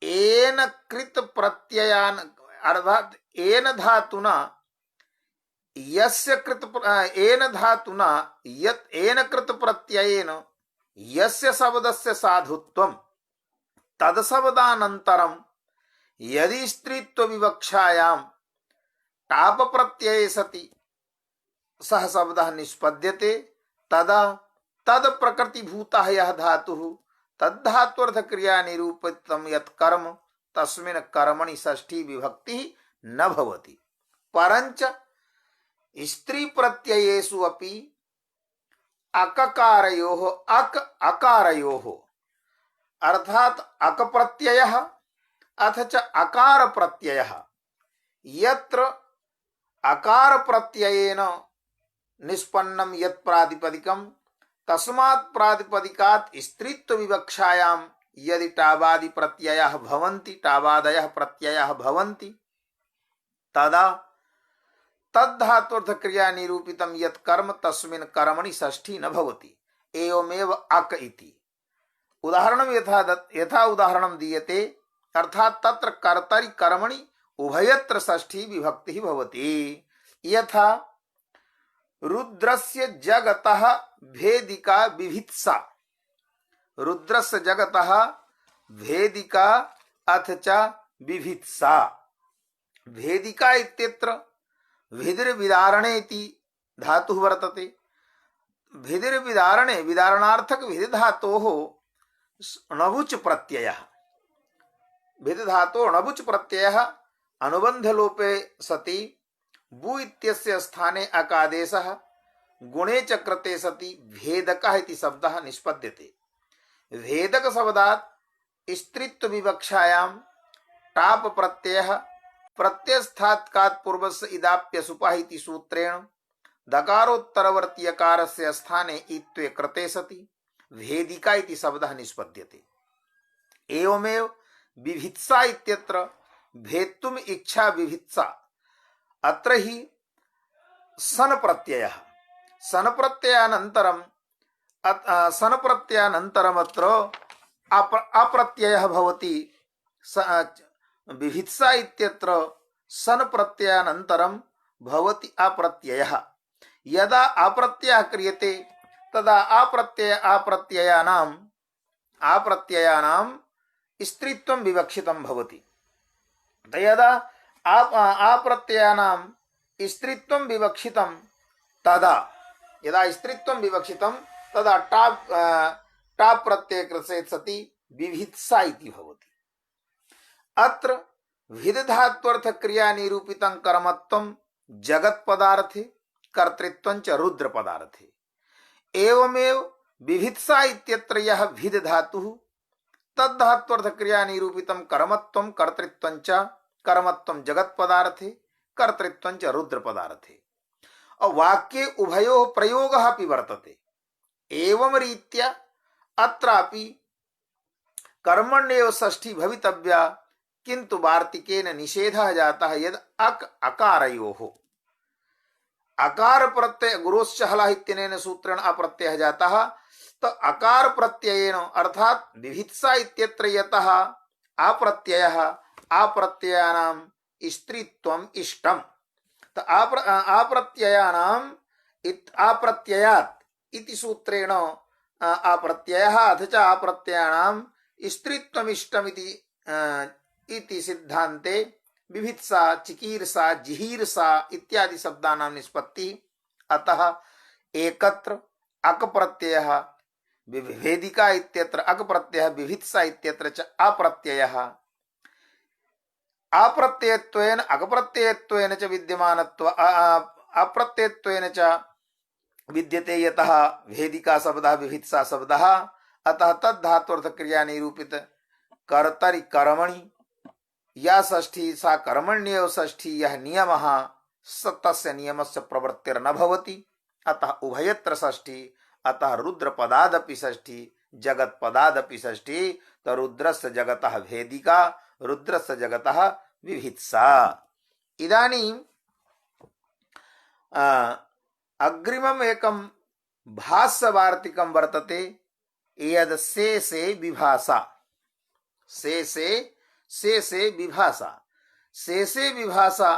एन कृत प्रत्ययान अर्थात एन धातुना यस्य कृत एन धातुना यत् एन कृत प्रत्ययेन यस्य शब्दस्य साधुत्वं तत्शब्दानन्तरं यदि स्त्रीत्व विवक्षायां टाप प्रत्यये सति सह शब्दः निष्पद्यते तदा तद प्रकृतिभूतः यः धातुः तद्धात्वर्थ क्रिया निरूपितं यत् कर्म तस्मिन् कर्मणि षष्ठी विभक्ति न भवति। परंच स्त्री प्रत्ययेषु अपि अककारयोः अक अकारयोः अर्थात अक प्रत्ययः अथ च अकार प्रत्ययः यत्र अकार प्रत्ययेन निष्पन्नं यत् प्रातिपदिकं तस्मात् प्रातिपदिकात् स्त्रीत्व विवक्षायां यदि टाबादि प्रत्ययाः भवन्ति टाबादयः प्रत्ययाः भवन्ति तदा तद्धात्वर्थ क्रिया निरूपितं यत् कर्म तस्मिन् कर्मणि षष्ठी न भवति। एवमेव अक इति उदाहरणं यथा उदाहरणं दीयते अर्थात तत्र कर्तरि कर्मणि उभयत्र षष्ठी विभक्तिः भवति। यथा रुद्रस्य जगतः भेदिका विभित्सा। रुद्रस्य जगतः भेदिका अथ च विभित्सा। भेदिका इत्यत्र भिदिर्विदारणे इति धातुः वर्तते। भिदिर्विदारणे विदारणार्थक भिदि धातोः णबुच प्रत्ययः। भिदि धातोः णबुच प्रत्ययः अनुबंधलोपे सति बु इत्यस्य स्थाने अकादेशः गुणे च कृते सति भेदकः इति शब्दः निष्पद्यते। भेदक शब्दात् स्त्रीत्व विवक्षायां टाप प्रत्ययः प्रत्ययस्थात्कात् पूर्वस्य इदाप्यसुपः इति सूत्रेण दकारोत्तरवर्ती यकारस्य स्थाने इत्वे कृते सति भेदिका इति शब्दः निष्पद्यते। एवमेव विभित्सा इत्यत्र भेत्तुम इच्छा विभित्सा। अत्र हि सन प्रत्ययः सन प्रत्ययानन्तरम् अत्र अप्रत्ययः भवति। विभित्सा इत्यत्र सन प्रत्ययानन्तरं भवति अप्रत्ययः। यदा अप्रत्ययः क्रियते तदा अप्रत्ययानां स्त्रीत्वं विवक्षितं भवति। यदा अप्रत्ययानां स्त्रीत्वं विवक्षितं तदा यदा स्त्रीत्वं विवक्षितं तदा टाप् प्रत्यय कृते सति विभित्सा इति भवति। अत्र विद धात्वर्थ क्रिया निरूपितं कर्मत्वं जगत् पदार्थे कर्तृत्वं च रुद्र पदार्थे। एवमेव विभित्सा इत्यत्र यः विद धातुः तद्धात्वर्थ क्रिया निरूपितं कर्मत्वं कर्तृत्वं च कर्मत्वं जगत् पदार्थे कर्तृत्वं च रुद्र पदार्थे। और वाक्ये उभयोः प्रयोगः अपि वर्तते। एवं रीत्या अत्रापि कर्मण्येव षष्ठी भवितव्या, किंतु वार्तिकेन निषेधः जातः यद् अकारयोः अकार प्रत्यय गुरोश्च हलः इत्यनेन सूत्रेण अप्रत्ययः जातः। तो अकार प्रत्ययेन अर्थात विभित्सा इत्यत्र यतः अप्रत्ययः अप्रत्ययानां स्त्रीत्वम् इष्टम्। तो अप्रत्ययात् इति सूत्रेण अप्रत्ययः अथ च अप्रत्ययानां स्त्रीत्वम् इष्टम् इति सिद्धान्ते विभित्सा, चिकीर्षा, जिहीर्षा इत्यादि शब्दानां निष्पत्ति। अतः एकत्र अक प्रत्ययः, विभेदिका इत्यत्र अक प्रत्ययः, विभित्सा इत्यत्र च अप्रत्ययः। अप्रत्ययत्वेन अकप्रत्ययत्वेन च विद्यमानत्व अप्रत्ययत्वेन च विद्यते यतः भेदिका शब्दः विभित्सा शब्दः। अतः तद्धात्वर्थ क्रिया निरूपित कर्तरि कर्मणि या षष्ठी सा कर्मण्येव षष्ठी यह नियमः स तस्य नियमस्य प्रवृत्तिर्न भवति। अतः उभयत्र षष्ठी। अतः रुद्रपदादपि षष्ठी, जगत्पदादपि षष्ठी। तो रुद्रस्य जगतः भेदिका, रुद्रस्य जगतः विभित्सा। इदानीं अग्रिमम् एकं भाष्यवार्तिकं वर्तते यद् शेषे विभाषा। शेषे विभाषा, शेषे विभाषा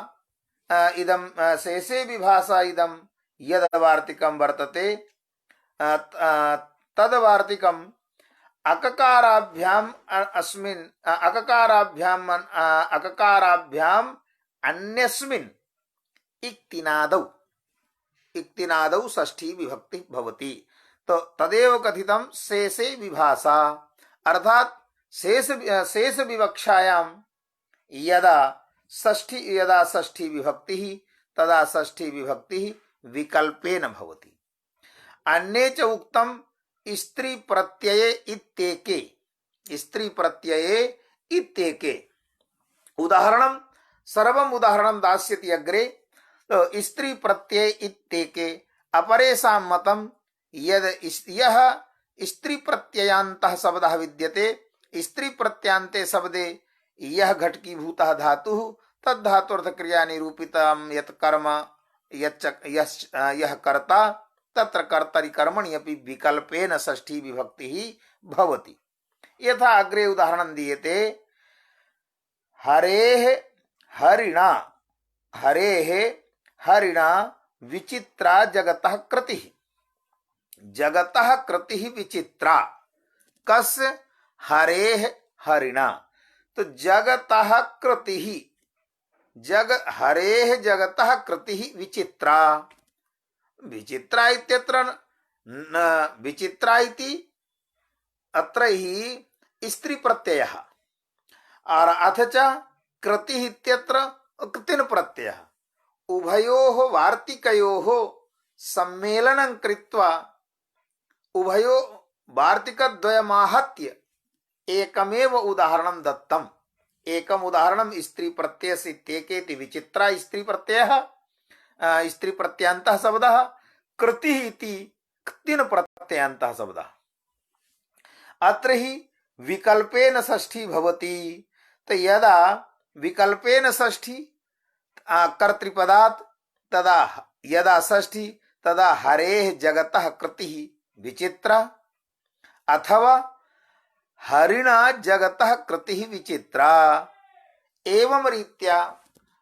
इदं शेषे विभाषा इदं यद् वार्तिकं वर्तते तद्वार्तिकम् अककाराभ्याम् अस्मिन् अककाराभ्याम् अन्यस्मिन् इक्तिनादौ षष्ठी विभक्ति भवति। तो तदेव कथितं शेषे विभाषा, अर्थात शेष विवक्षायां यदा षष्ठी विभक्तिः तदा षष्ठी विभक्तिः विकल्पेन भवति। अन्ये च उक्तं स्त्री प्रत्यये इत्येके, स्त्री प्रत्यये इत्येके। उदाहरणं सर्वम् उदाहरणं दास्यति अग्रे। तो स्त्री प्रत्यय इत्येके अपरेषां मतं यद् यः स्त्री प्रत्ययान्तः शब्दः विद्यते, स्त्री प्रत्यांते शब्दे यह घटकीभूतः धातुः तद्धातुर्थ क्रिया निरूपितं यत् कर्म यः कर्ता तत्र कर्तरि कर्मणि अपि विकल्पेन षष्ठी विभक्तिः भवति। यथा अग्रे उदाहरणं दीयते। हरेः हरिणा विचित्रा जगतः कृतिः। जगतः कृतिः विचित्रा। कस्य? हरेः हरिणा। तो जगतः कृतिः, हरेः जगतः कृतिः विचित्रा। विचित्रा इत्यत्र विचित्रा इति अत्र हि स्त्री प्रत्ययः और अथ च कृतिः इत्यत्र कृतिन् प्रत्ययः। उभयोः वार्तिकयोः सम्मेलनं कृत्वा उभयो वार्तिकद्वयमाहत्य एकमेव उदाहरणं दत्तम्। एकम् उदाहरणं स्त्री प्रत्ययस्य इत्येकेति विचित्रा स्त्री प्रत्ययः, स्त्री प्रत्यांतः शब्दः, कृतिः इति कृतिन् प्रत्ययांतः शब्दः। अत्र हि विकल्पेन षष्ठी भवति। तो यदा विकल्पेन षष्ठी कर्तृपदात् तदा यदा षष्ठी तदा हरेः जगतः कृतिः विचित्रा अथवा हरिणा जगतः कृतिः विचित्रा। एवं रीत्या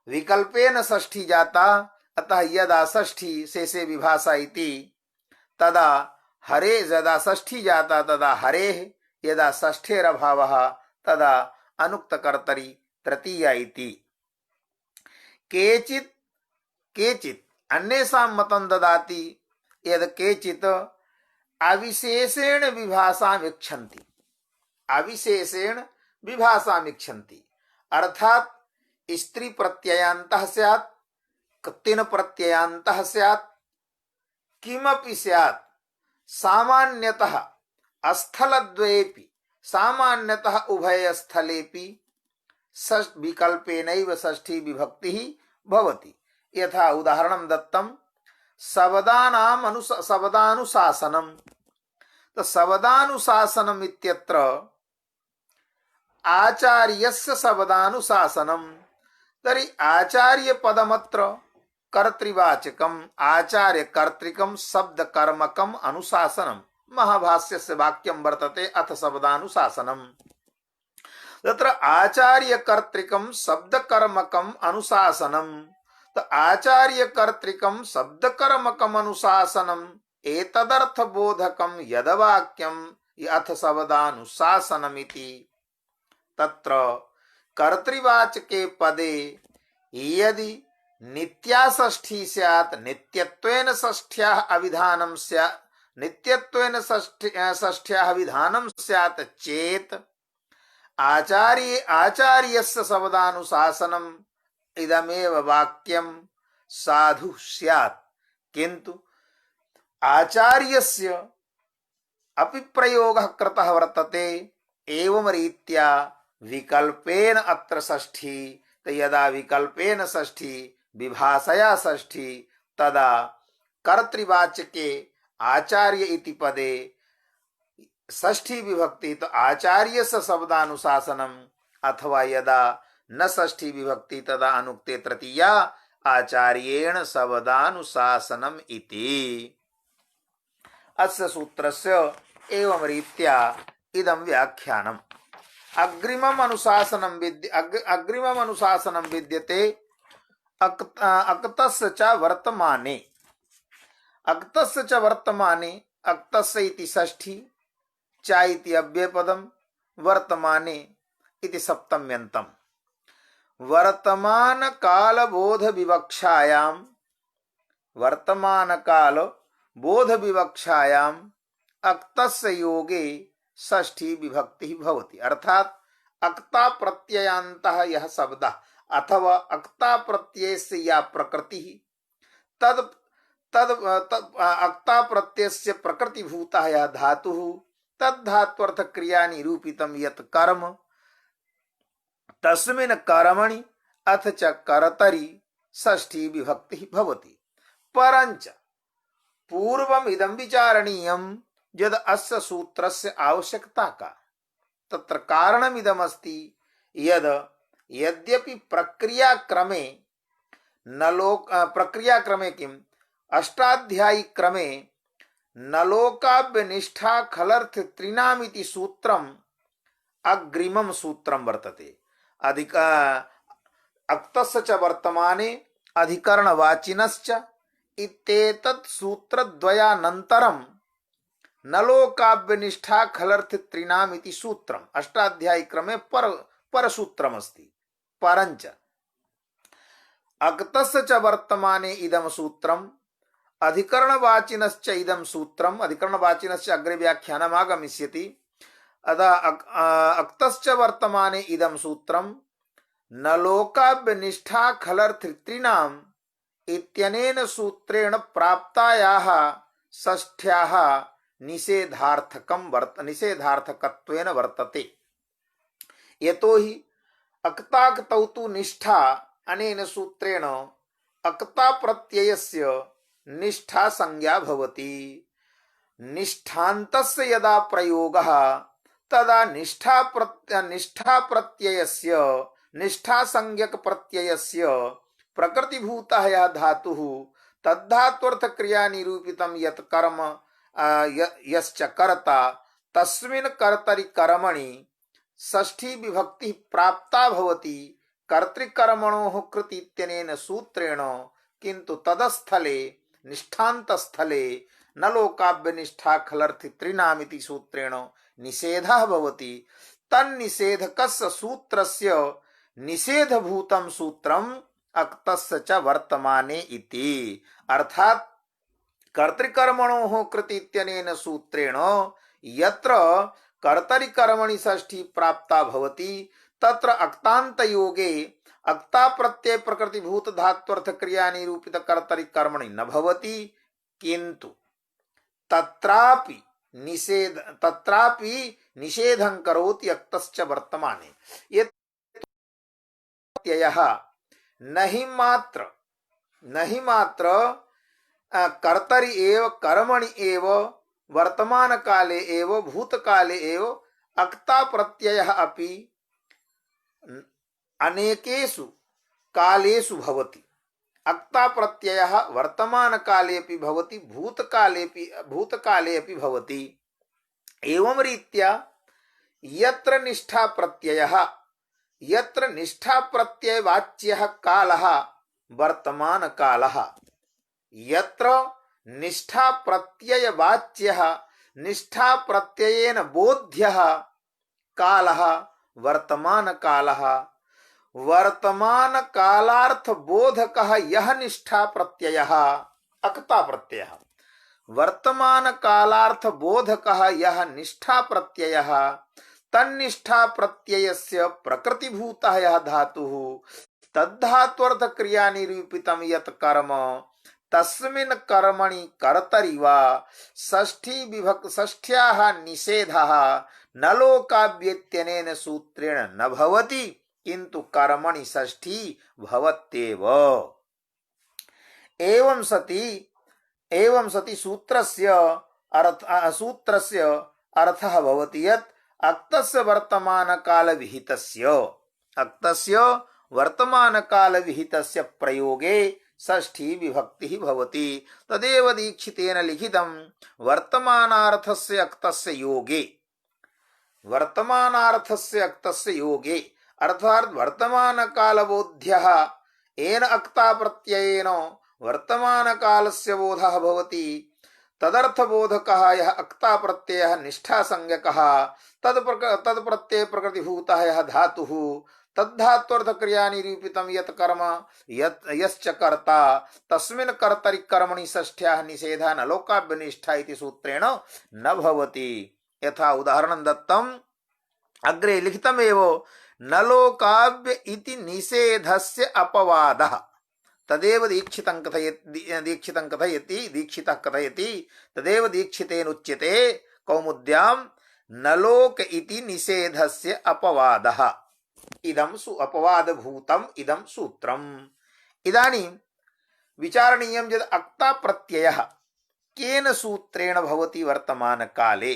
विकल्पेन षष्ठी जाता। अतः यदा षष्ठी शेषे विभाषा इति तदा हरे यदा षष्ठी जाता तदा हरेः, यदा षष्ठेरभावः तदा अनुक्तकर्तरि तृतीया इति। केचित् अन्येषां मतं ददाति यद् केचित् अविशेषेण विभाषाम् इच्छन्ति। अविशेषेण विभाषाम् इच्छन्ति अर्थात स्त्री प्रत्ययान्तः स्यात्, कृतिन् प्रत्ययान्तः स्यात्, किमपि स्यात्। सामान्यतः स्थलद्वयेपि, सामान्यतः उभयस्थलेपि विकल्पेनैव षष्ठी विभक्तिः भवति। यथा उदाहरणं दत्तं शब्दानुशासनम्। तो शब्दानुशासनम् इत्यत्र आचार्यस्य शब्दानुशासनम्। तर्हि आचार्यपदमत्र कर्तृवाचकम् आचार्यकर्तृकं शब्दकर्मकम् अनुशासनम्। महाभाष्यस्य वाक्यं वर्तते अथ शब्दानुशासनम्। तत्र आचार्यकर्तृकं शब्दकर्मकम् अनुशासनम्। तो आचार्यकर्तृकं शब्दकर्मकम् अनुशासनम् एतदर्थबोधकं यद्वाक्यं अथ शब्दानुशासनमिति। तत्र कर्तृवाचके पदे यदि नित्या षष्ठी स्यात् नित्यत्वेन षष्ठ्याः अविधानं स्यात् नित्यत्वेन षष्ठ्याः विधानं स्यात् चेत् आचार्यस्य शब्दानुशासनम् इदमेव वाक्यं साधु स्यात्। किन्तु आचार्यस्य अपि प्रयोगः कृतः वर्तते। एवं रीत्या विकल्पेन अत्र षष्ठी, यदा विकल्पेन षष्ठी विभाषया षष्ठी तदा कर्तृवाचके आचार्य इति पदे षष्ठी विभक्ति तो आचार्यस्य शब्दानुशासनम्, अथवा यदा न षष्ठी विभक्ति तदा अनुक्ते तृतीया आचार्येण शब्दानुशासनम् इति। अस्य सूत्रस्य एवं रीत्या इदं व्याख्यानम्। अग्रिमम् अनुशासनं विद्यते अक्तस्य च वर्तमाने। अक्तस्य च वर्तमाने, अक्तस्य इति षष्ठी, च इति अव्ययपदम्, वर्तमाने इति सप्तम्यन्तम्। वर्तमान काल बोध विवक्षायाम् अक्तस्य योगे षष्ठी विभक्ति भवति। अर्थात अक्ता प्रत्ययान्तः यः शब्दः अथवा अक्ता प्रत्ययस्य या प्रकृति तद अक्ता प्रत्ययस्य प्रकृतिभूतः यः धातुः तद्धात्वर्थ क्रिया निरूपितं यत् कर्म तस्मिन् कर्मणि अथ च कर्तरि षष्ठी विभक्ति भवति। परञ्च पूर्वम् इदं विचारणीयं यद् अस्य सूत्रस्य आवश्यकता का। तत्र कारणमिदमस्ति यद् यद्यपि प्रक्रियाक्रमे किम् अष्टाध्यायी क्रमे नलोकाव्यनिष्ठा खलर्थ त्रिनामिति सूत्रम् अग्रिमं सूत्रं वर्तते। अक्तस्य च वर्तमाने अधिकरणवाचिनश्च इत्येतत् सूत्रद्वयानन्तरं नलोकाव्यनिष्ठा खलर्थ त्रिनामिति सूत्रम् अष्टाध्यायी क्रमे परसूत्रमस्ति। परञ्च अक्तस्य च वर्तमाने इदं सूत्रम् अधिकरणवाचिनश्च इदं सूत्रम्, अधिकरणवाचिनश्च अग्रे व्याख्यानम् आगमिष्यति। अतः अक्तश्च वर्तमाने इदं सूत्रम् नलोकाव्यनिष्ठा खलर्थ त्रिनाम् इत्यनेन सूत्रेण प्राप्तायाः षष्ठ्याः निषेधार्थकत्वेन वर्तते। यतोहि अक्ताक्तौ तु निष्ठा अनेन सूत्रेण अक्ता प्रत्ययस्य निष्ठा संज्ञा भवति। निष्ठान्तस्य यदा प्रयोगः तदा निष्ठा प्रत्ययस्य निष्ठा संज्ञक प्रत्ययस्य प्रकृतिभूतः यः धातुः तद्धात्वर्थ क्रिया निरूपितं यत् कर्म यश्च कर्ता तस्मिन् कर्तरि कर्मणि षष्ठी विभक्ति प्राप्ता भवति कर्तृकर्मणोः कृति इत्यनेन सूत्रेण। किन्तु तदस्थले निष्ठान्तस्थले नलोकाव्यनिष्ठा खलर्थ त्रिनामिति सूत्रेण निषेधः भवति। तन्निषेधकस्य सूत्रस्य निषेधभूतं सूत्रम् अक्तस्य च वर्तमाने इति। अर्थात कर्तृकर्मणोः कृति इत्यनेन सूत्रेण यत्र कर्तरि कर्मणि षष्ठी प्राप्ता भवति तत्र अक्तान्त योगे अक्ता प्रत्यय प्रकृतिभूत धात्वर्थ क्रिया निरूपित कर्तरि कर्मणि न भवति। किन्तु तत्रापि निषेधं करोति अक्तश्च वर्तमाने। ये प्रत्ययः नहि मात्र कर्तरि एव कर्मणि एव वर्तमान काले एव भूतकाले एव अक्ता प्रत्ययः अपि अनेकेषु कालेषु भवति। अक्ता प्रत्ययः वर्तमान काले अपि भवति भूतकाले अपि भवति। एवं रीत्या यत्र निष्ठा प्रत्यय वाच्यः कालः वर्तमान कालः, यत्र निष्ठा प्रत्यय वाच्यः निष्ठा प्रत्ययेन बोध्यः कालः वर्तमान कालः, वर्तमान कालार्थ बोधकः यह निष्ठा प्रत्ययः अक्ता प्रत्ययः। वर्तमान कालार्थ बोधकः यह निष्ठा प्रत्ययः तन्निष्ठा प्रत्ययस्य प्रकृतिभूतः यः धातुः तद्धात्वर्थ क्रिया निरूपितं यत् कर्म तस्मिन् कर्मणि कर्तरि वा षष्ठ्याः निषेधः न लोकाव्यत्यनेन सूत्रेण न भवति किंतु कर्मणि षष्ठी भवत्येव। एवं सति सूत्रस्य अर्थः भवति यत् अक्तस्य वर्तमानकालविहितस्य प्रयोगे षष्ठी विभक्तिः भवति। तदेव दीक्षितेन लिखितं वर्तमानार्थस्य अक्तस्य योगे अर्थात वर्तमान कालबोध्यः येन अक्ता प्रत्ययेन वर्तमान कालस्य बोधः भवति तदर्थबोधकः यः अक्ता प्रत्ययः निष्ठा संज्ञकः तत्प्रत्यय प्रकृतिभूतः यः धातुः तद्धात्वर्थ क्रिया निरूपितं यत् कर्म यश्च कर्ता तस्मिन् कर्तरि कर्मणि षष्ठ्याः निषेधः न लोकाभ्यनिष्ठा इति सूत्रेण न भवति। यथा उदाहरणं दत्तम् अग्रे लिखितमेव न लोकाव्य इति निषेधस्य अपवादः तदेव दीक्षितः कथयति तदेव दीक्षितेन उच्यते कौमुद्यां न लोक इति निषेधस्य अपवादः इदं अपवादभूतम् इदं सूत्रम्। इदानीं विचारणीयं यद् अक्ता प्रत्ययः केन सूत्रेण भवति वर्तमानकाले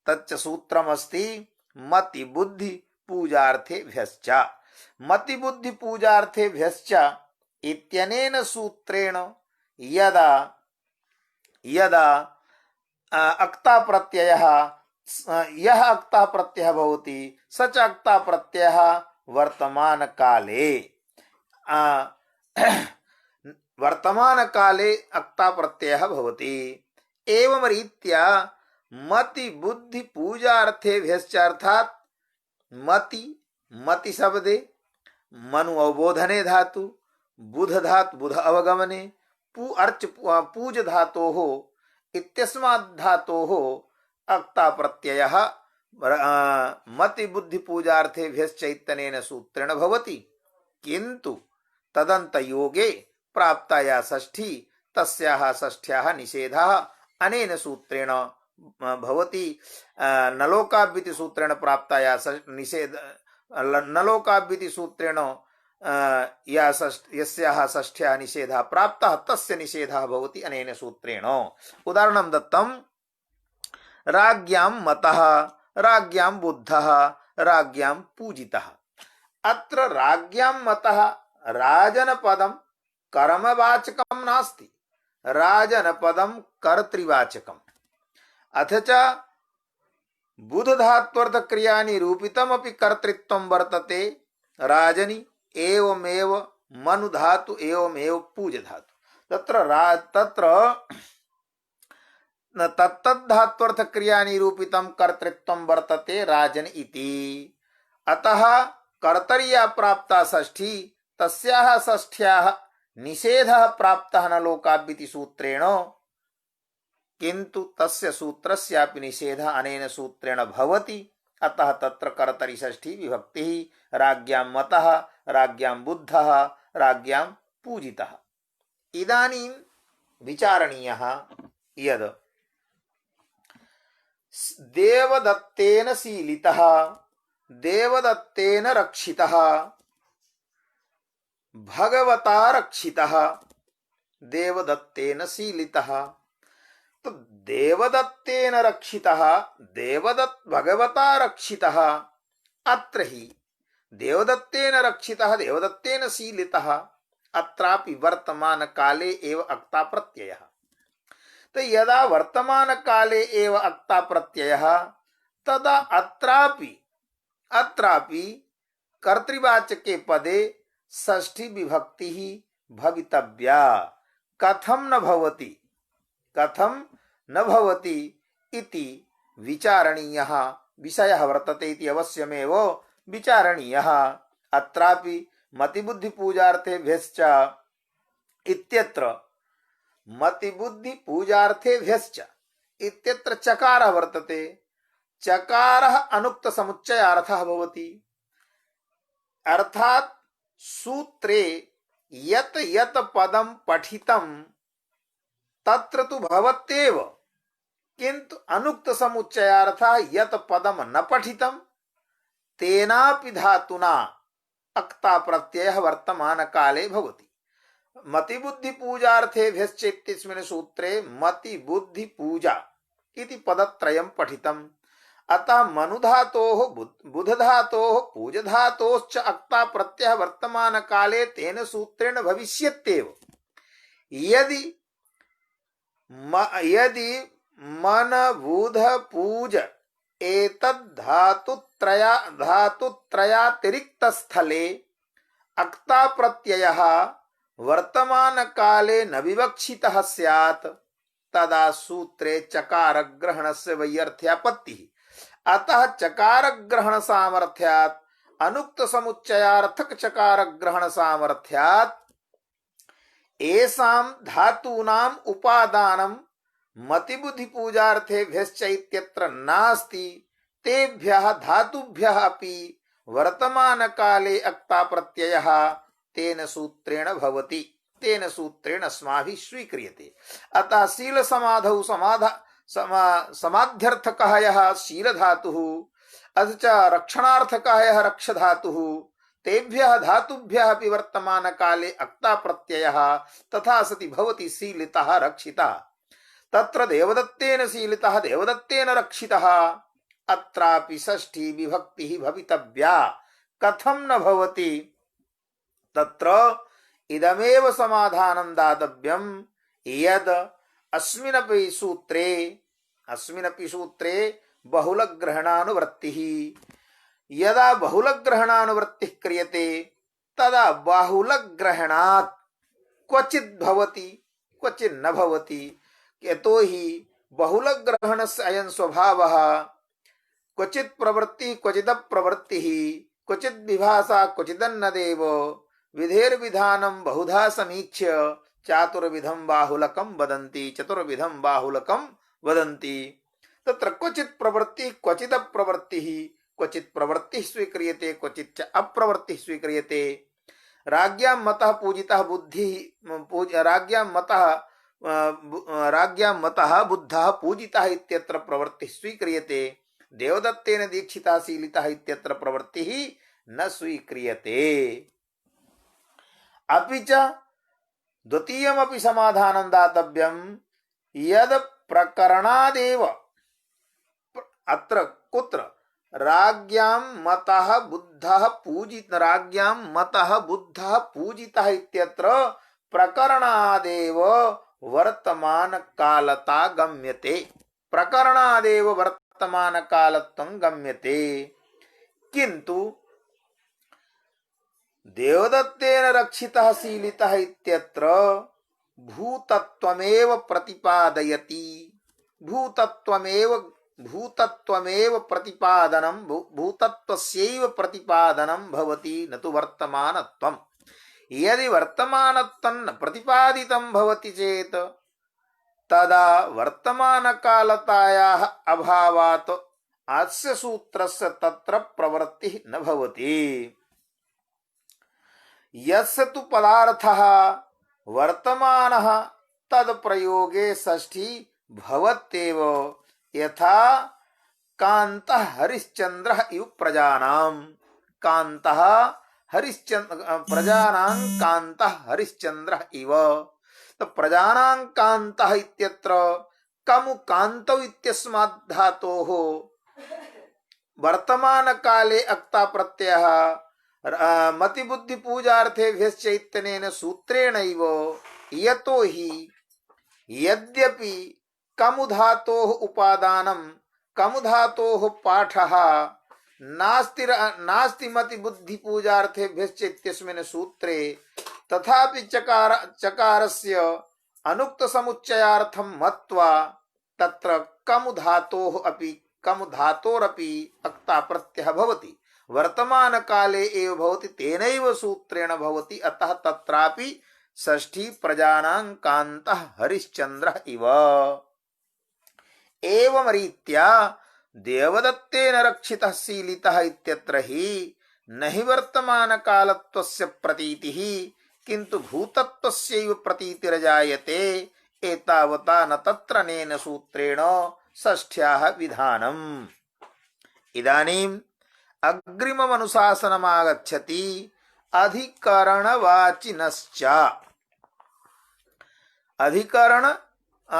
तच्च सूत्रमस्ति मति बुद्धि पूजार्थेभ्यश्च। मति बुद्धि पूजार्थेभ्यश्च इत्यनेन सूत्रेण यदा अक्ता प्रत्ययः यह अक्ता प्रत्ययः भवति स च अक्ता प्रत्ययः वर्तमानकाले अक्ता प्रत्ययः भवति। एवं रीत्या मति बुद्धि पूजार्थेभ्यश्च अर्थात मति शब्दे मनु अवबोधने धातु बुध अवगमने पूज धातोः इत्यस्मात् धातोः अक्ता प्रत्ययः मति बुद्धि पूजार्थेभ्यश्च इत्यनेन सूत्रेण भवति किंतु तदन्त योगे प्राप्ता या षष्ठी तस्याः षष्ठ्याः निषेधः अनेन सूत्रेण भवति। न लोकाभ्युति सूत्रेण प्राप्ता या निषेध न लोकाभ्युति सूत्रेण यस्याः षष्ठ्याः निषेधः प्राप्तः तस्य निषेधः भवति अनेन सूत्रेण। उदाहरणं दत्तं राज्ञां मतः राज्ञां बुद्धः राज्ञां पूजितः। अत्र राज्ञां मतः राजनपदं कर्मवाचकं नास्ति राजनपदं कर्तृवाचकम् अथ च बुधधात्वर्थ क्रिया निरूपितमपि कर्तृत्वं वर्तते राजनि एवमेव मनु धातु एवमेव पूज धातु तत्र तत्तद्धात्वर्थ क्रिया निरूपितं कर्तृत्वं वर्तते राजन इति। अतः कर्तर्या प्राप्ता षष्ठी तस्याः षष्ठ्याः निषेधः प्राप्तः न लोकाभ्युति सूत्रेण किंतु तस्य सूत्रस्यापि निषेधः अनेन सूत्रेण भवति। अतः तत्र कर्तरि षष्ठी विभक्तिः राज्ञां मतः राज्ञां बुद्धः राज्ञां पूजितः। इदानीं विचारणीयः यद् देवदत्तेन शीलितः देवदत्तेन रक्षितः भगवता रक्षितः देवदत्तेन शीलितः। तो देवदत्तेन रक्षितः भगवता रक्षितः अत्र हि देवदत्तेन रक्षितः देवदत्तेन शीलितः अत्रापि वर्तमान काले एव अक्ता प्रत्ययः। तो यदा वर्तमान काले एव अक्ता प्रत्ययः तदा अत्रापि कर्तृवाचके पदे षष्ठी विभक्ति भवितव्या। कथं न भवति इति विचारणीयः विषयः वर्तते इति अवश्यमेव विचारणीयः। अत्रापि मतिबुद्धिपूजार्थेभ्यश्च इत्यत्र मतिबुद्धिपूजार्थेभ्यश्च इत्यत्र चकारः वर्तते। चकारः अनुक्तसमुच्चयार्थः भवति। अर्थात सूत्रे यत यत पदं पठितं तत्र तु भवत्येव, किन्तु अनुक्त समुच्चयार्थः यत पदं न पठितं तेनापि धातुना अक्ता प्रत्ययः वर्तमान काले भवति। मतिबुद्धि पूजार्थेभ्यश्च इत्यस्मिन् सूत्रे मति बुद्धि पूजा इति पदत्रयं पठितम्। अतः मनुधातोः बुधधातोः पूजधातोश्च अक्ता प्रत्ययः वर्तमान काले तेन सूत्रेण भविष्यत्येव। यदि मन बुध पूज एतद् धातुत्रयातिरिक्त स्थले अक्ता प्रत्ययः वर्तमान काले न विवक्षितः स्यात् तदा सूत्रे चकार ग्रहणस्य वैयर्थ्यापत्तिः। अतः चकार ग्रहण सामर्थ्यात् अनुक्त समुच्चयार्थक चकार ग्रहण सामर्थ्यात् एषां धातूनां उपादानं मतिबुद्धि पूजार्थेभ्यश्च इत्यत्र नास्ति। तेभ्यः धातुभ्यः अपि वर्तमान काले अक्ता प्रत्ययः तेन सूत्रेण भवति, तेन सूत्रेण अस्माभिः स्वीक्रियते। अतः शील समाधौ समाध्यर्थकः यः शील धातुः अथ च रक्षणार्थकः यः रक्ष धातुः तेभ्यः धातुभ्यः अपि वर्तमान काले अक्ता प्रत्ययः तथा सति भवति शीलितः रक्षितः। तत्र देवदत्तेन शीलितः देवदत्तेन रक्षितः। अत्रापि षष्ठी विभक्तिः भवितव्या। कथं न भवति? तत्र इदमेव समाधानं दातव्यं यद् अस्मिन्नपि सूत्रे बहुलग्रहणानुवृत्तिः। यदा बहुलग्रहणानुवृत्तिः क्रियते तदा बाहुलग्रहणात् क्वचित् भवति क्वचित् न भवति। यतोहि बहुलग्रहणस्य अयं स्वभावः क्वचित् प्रवृत्तिः क्वचिदप्रवृत्तिः क्वचित् विभाषा क्वचिदन्नदेव विधेर्विधानं बहुधा समीक्ष्य चातुर्विधं बाहुलकं वदन्ति चतुर्विधं बाहुलकं वदन्ति। तत्र क्वचित् प्रवृत्तिः क्वचिदप्रवृत्तिः क्वचित् प्रवृत्तिः स्वीक्रियते क्वचित् च अप्रवृत्तिः स्वीक्रियते। राज्ञां मतः पूजितः बुद्धिः राज्ञां मतः बुद्धः पूजितः इत्यत्र प्रवृत्तिः स्वीक्रियते। देवदत्तेन दीक्षितः शीलितः इत्यत्र प्रवृत्तिः न स्वीक्रियते। अपि च द्वितीयमपि समाधानं दातव्यं यद् प्रकरणादेव अत्र कुत्र राज्ञां मतः बुद्धः पूजितः इत्यत्र प्रकरणादेव वर्तमान कालता गम्यते। प्रकरणादेव वर्तमान कालत्वं गम्यते। किन्तु देवदत्तेन रक्षितः शीलितः इत्यत्र भूतत्वमेव प्रतिपादयति। भूतत्वमेव प्रतिपादनं भूतत्वस्यैव प्रतिपादनं भवति न तु वर्तमानत्वम्। यदि वर्तमानत्वं न प्रतिपादितं भवति चेत् तदा वर्तमानकालतायाः अभावात् अस्य सूत्रस्य तत्र प्रवृत्तिः न भवति। यस्य तु पदार्थः वर्तमानः तद् प्रयोगे षष्ठी भवत्येव। यथा कान्तः हरिश्चन्द्रः इव प्रजानां कान्तः प्रजानां कान्तः हरिश्चन्द्रः इव। तो प्रजानां कान्तः इत्यत्र कमु कान्तौ इत्यस्मात् धातोः वर्तमान काले अक्ता प्रत्ययः मतिबुद्धि पूजार्थेभ्यश्च इत्यनेन सूत्रेणैव। यतो हि यद्यपि कमु धातोः उपादानं कमु धातोः पाठः नास्ति मतिबुद्धि पूजार्थेभ्यश्च इत्यस्मिन् सूत्रे तथापि चकारस्य अनुक्त समुच्चयार्थं मत्वा तत्र कमु धातोरपि अक्ता प्रत्ययः भवति। वर्तमान काले एव भवति तेनैव सूत्रेण भवति अतः तत्रापि षष्ठी प्रजानां कान्तः हरिश्चन्द्रः इव। एवं रीत्या देवदत्तेन रक्षितः शीलितः इत्यत्र हि न हि वर्तमान कालत्वस्य प्रतीतिः किन्तु भूतत्वस्यैव प्रतीतिर्जायते एतावता न तत्र नेन सूत्रेण षष्ठ्याः विधानम्। इदानीम् अग्रिममनुशासनमागच्छति अधिकरणवाचिनश्च।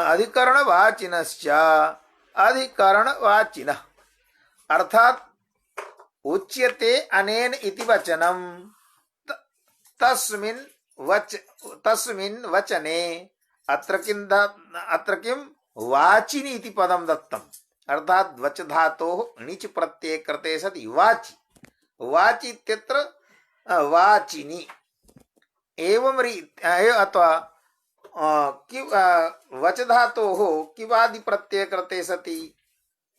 अधिकरणवाचिनश्च अधिकरणवाचिनः अर्थात उच्यते अनेन इति वचनम तस्मिन् वचने अत्र किं वाचिनि इति पदं दत्तम्। अर्थात वच धातोः णिच् प्रत्यये कृते सति वाचि वाचि इत्यत्र वाचिनि एवं अथवा वच धातोः किवादि प्रत्यये कृते सति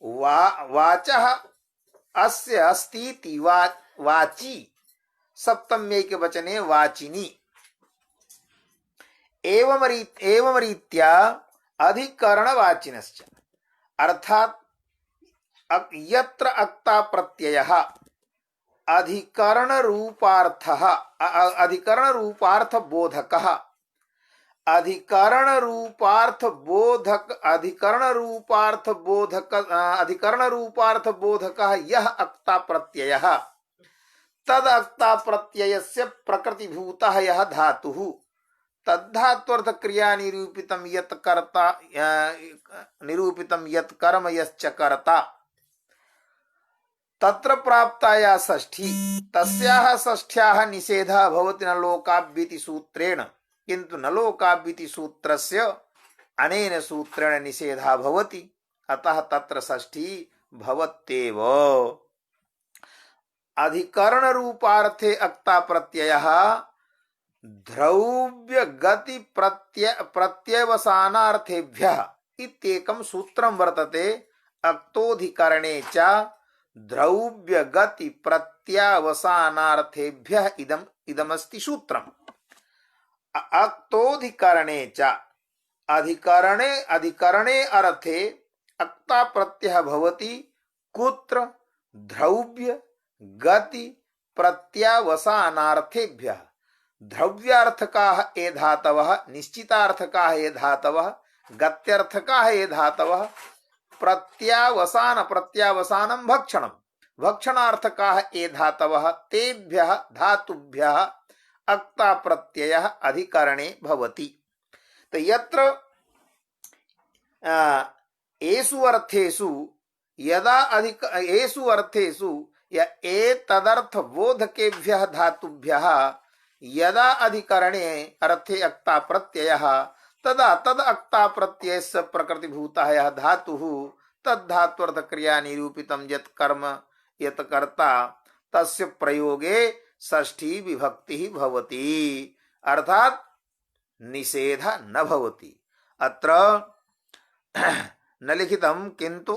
वाचः अस्य अस्तीति वाची सप्तम्यैके वचने वाचिनि। एवं रीत्या अधिकरणवाचिनश्च अर्थात यत्र अक्ता प्रत्ययः अधिकरण रूपार्थः अधिकरण रूपार्थ बोधकः अधिकरण रूपार्थ बोधकः यः अक्ता प्रत्ययः तद अक्ता प्रत्ययस्य प्रकृतिभूतः यः धातुः तद्धात्वर्थ क्रिया निरूपितं यत् कर्ता निरूपितं यत् कर्म यश्च कर्ता तत्र प्राप्ताया षष्ठी तस्याः षष्ठ्याः निषेधः भवति न लोकाभ्युति सूत्रेण किन्तु न लोकाभ्युति सूत्रस्य अनेन सूत्रेण निषेधः भवति अतः तत्र षष्ठी भवत्येव। अधिकरण रूपार्थे अक्ता प्रत्ययः द्रव्य गति प्रत्यवसानार्थेभ्यः इत्येकं सूत्रं वर्तते। अक्तोधिकरणे च द्रव्य गति प्रत्यवसानार्थेभ्यः इदमस्ति सूत्रम्। अक्तोधिकरणे च अधिकरणे अर्थे अक्ता प्रत्ययः भवति कुत्र द्रव्य गति प्रत्यवसानार्थेभ्यः। द्रव्यार्थकाः ये धातवः निश्चितार्थकाः ये धातवः गत्यर्थकाः ये धातवः प्रत्यावसानं भक्षणं भक्षणार्थकाः ये धातवः तेभ्यः धातुभ्यः अक्ता प्रत्ययः अधिकरणे भवति। तो यत्र एषु अर्थेषु यदा एषु अर्थेषु एतदर्थ बोधकेभ्यः धातुभ्यः यदा अधिकरणे अर्थे अक्ता प्रत्ययः तदा तद अक्ता प्रत्ययस्य प्रकृतिभूतः यः धातुः तद्धात्वर्थ क्रिया निरूपितं यत् कर्म यत् कर्ता तस्य प्रयोगे षष्ठी विभक्ति भवति अर्थात निषेध न भवति। अत्र न लिखितं किन्तु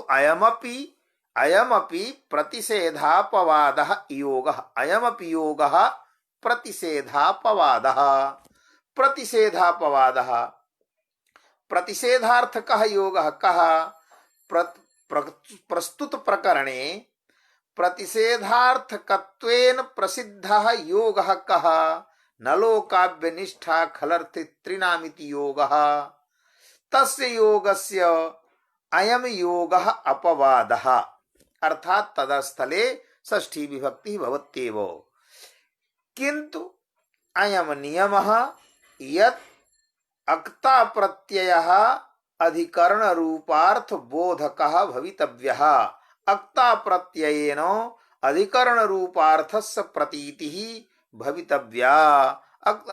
अयमपि प्रतिषेधापवादः योगः अयमपि योगः प्रतिषेधापवादः प्रतिषेधार्थकः योगः कः प्रस्तुत प्रकरणे प्रतिषेधार्थकत्वेन प्रसिद्धः योगः कः न लोकाव्यनिष्ठा खलर्थित्रिनामिति योगः तस्य योगस्य अयम योगः अपवादः अर्थात तदस्थले षष्ठी विभक्ति भवत्येव। किन्तु अयम नियमः यत् अक्ता प्रत्ययः अधिकरण रूपार्थ बोधकः भवितव्यः अक्ता प्रत्ययेन अधिकरण रूपार्थस्य प्रतीतिः भवितव्या।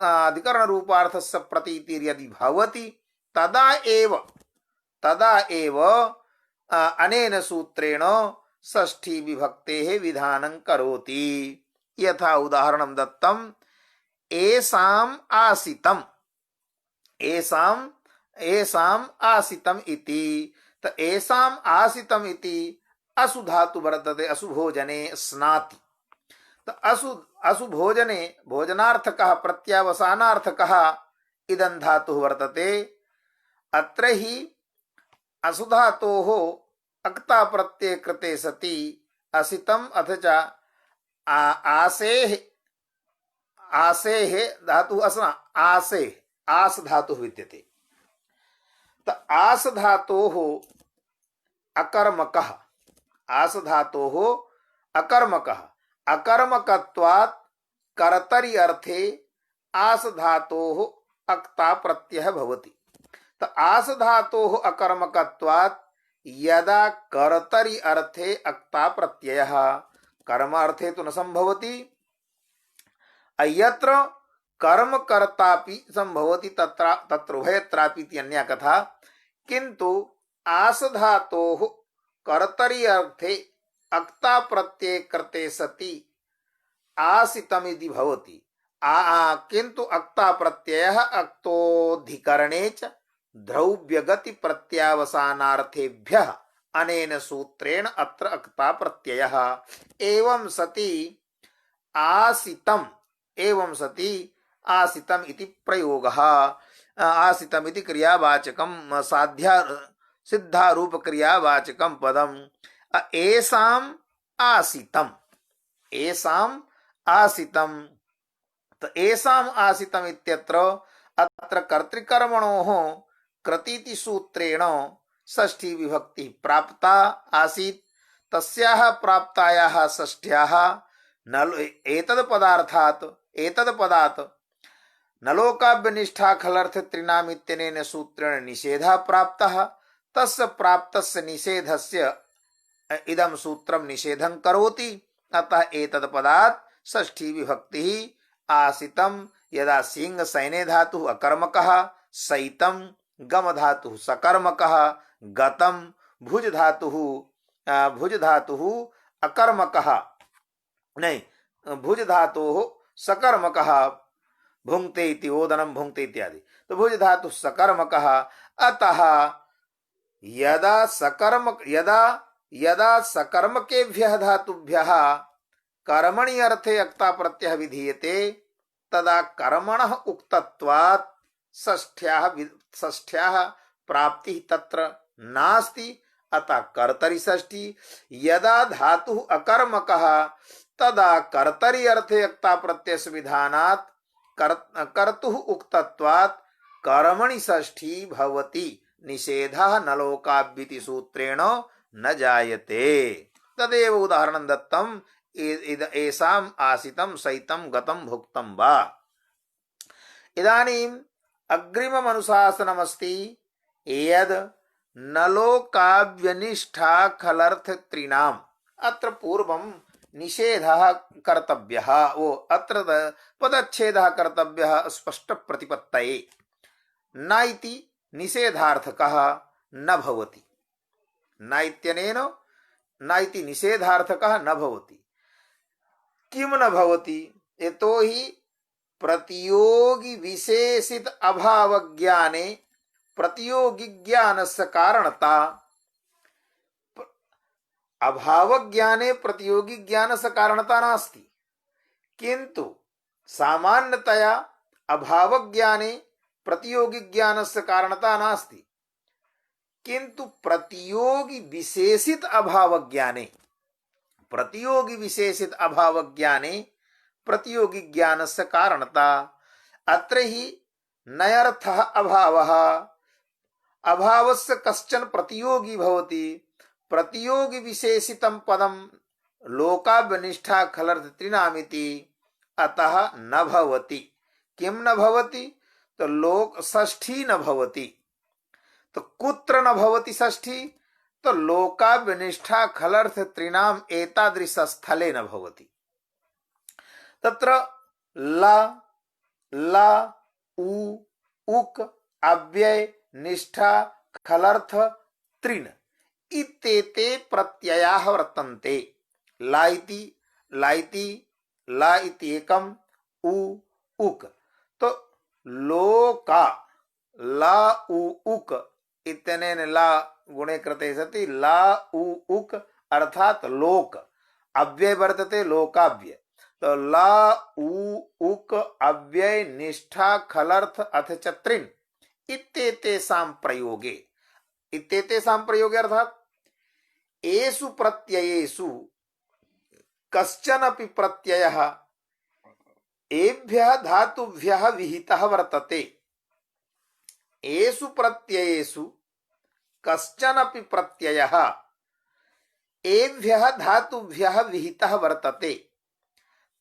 अधिकरण रूपार्थस्य प्रतीतिर्यदि भवति तदा एव अनेन सूत्रेण षष्ठी विभक्तेः विधानं करोति। यथा उदाहरणं दत्तम् एषाम् आसितम् इति। तो एषाम् आसितम् इति असु धातु वर्तते असु भोजने स्नाति तो असु असु भोजने भोजनार्थकः प्रत्यावसानार्थकः इदं धातुः वर्तते। अत्र हि असुधातोः अक्ता प्रत्यये कृते सति असितम् अथ च आसेः आसेः धातुः असना आसे आस धातुः विद्यते। तो आस धातोः अकर्मकः आस धातोः अकर्मकः अकर्मकत्वात् कर्तरि अर्थे आस धातोः अक्ता प्रत्ययः भवति। तो आस धातोः अकर्मकत्वात् यदा कर्तरि अर्थे अक्ता प्रत्ययः कर्म अर्थे तो न संभवति अयत्र कर्म कर्तापि संभवति तत्र उभयत्रापि इति अन्या कथा। किंतु आस धातोः कर्तरि अर्थे अक्ता प्रत्यये कृते सति आसितमिति भवति। किंतु अक्ता प्रत्ययः अक्तोऽधिकरणे च द्रव्यगति प्रत्यावसानार्थेभ्यः अनेन सूत्रेण अत्र अक्ता प्रत्ययः एवं सति आसितम् एवं सति आसितम् इति प्रयोगः। आसितम् इति क्रियावाचकं साध्या सिद्धारूप क्रियावाचकं पदम् एषाम् आसितम् एषाम् आसितम्। तो एषाम् आसितम् इत्यत्र अत्र कर्तृकर्मणोः कृतीति सूत्रेण षष्ठी विभक्ति प्राप्ता आसीत्। तस्याः प्राप्तायाः षष्ठ्याः एतद् पदात् नलोकाव्यनिष्ठा खलर्थ त्रिनाम इत्यनेन सूत्रेण निषेधः प्राप्तः। तस्य प्राप्तस्य निषेधस्य इदं सूत्रं निषेधं करोति। अतः एतद् पदात् षष्ठी विभक्तिः आसितं यदा सिंह सैने धातुः अकर्मकः सैतं गम धातुः सकर्मकः गतं भुज धातुः अकर्मकः नहीं भुज धातोः सकर्मकः भुंक्ते इति ओदनं भुंक्ते इत्यादि। तो भुज धातुः सकर्मकः। अतः यदा सकर्मकेभ्यः धातुभ्यः कर्मणि अर्थे अक्ता प्रत्ययः विधीयते तदा कर्मणः उक्तत्वात् षष्ठ्याः प्राप्तिः तत्र नास्ति। अतः कर्तरि षष्ठी। यदा धातुः अकर्मकः तदा कर्तरि अर्थे अक्ता प्रत्ययस्य विधानात् कर्तुः उक्तत्वात् कर्मणि षष्ठी भवति। निषेधः नलोकाव्यति सूत्रेण न जायते। तदेव उदाहरणं दत्तम् एषाम् आसितं सैतं गतं भुक्तं वा। इदानीम् अग्रिमम् अनुशासनमस्ति यद् नलोकाव्यनिष्ठा खलर्थ त्रिणाम्। अत्र पूर्वं निषेधः कर्तव्यः वो अत्र पदच्छेदः कर्तव्यः स्पष्ट प्रतिपत्तये न इति निषेधार्थकः न भवति। न इत्यनेन न इति निषेधार्थकः न भवति। किं न भवति? यतोहि प्रतियोगी विशेषित अभाव ज्ञाने प्रतियोगी ज्ञानस्य कारणता अभाव ज्ञाने प्रतियोगी ज्ञानस्य कारणता नास्ति। किंतु सामान्यतया अभाव ज्ञाने प्रतियोगी ज्ञानस्य कारणता नास्ति। किंतु प्रतियोगी विशेषित अभाव ज्ञाने प्रतियोगी ज्ञानस्य कारणता। अत्र हि नयर्थः अभावः अभावस्य कश्चन प्रतियोगी भवति। प्रतियोगी विशेषितं पदं लोकाव्यनिष्ठा खलर्थ त्रिनामिति अतः न भवति। किं न भवति? तो लोक षष्ठी न भवति। तो कुत्र न भवति षष्ठी? तो लोकाव्यनिष्ठा खलर्थ त्रिनाम एतादृश स्थले न भवति। तत्र ला उ उक अव्यय निष्ठा खलर्थ त्रिन इत्येते प्रत्ययाः वर्तन्ते। ला इति एकम उ उक। तो लोका ला उ उक इत्यनेन ला गुणे कृते सति ला उ उक अर्थात लोक। अव्यय वर्तते लोकाव्यय। तो ला उ उक अव्यय निष्ठा खलर्थ अथ च त्रिन इत्येतेषां प्रयोगे, इत्येतेषां प्रयोगे अर्थात एषु प्रत्ययेषु कश्चनपि प्रत्ययः एभ्यः धातुभ्यः विहितः वर्तते। एषु प्रत्ययेषु कश्चनपि प्रत्ययः एभ्यः धातुभ्यः विहितः वर्तते।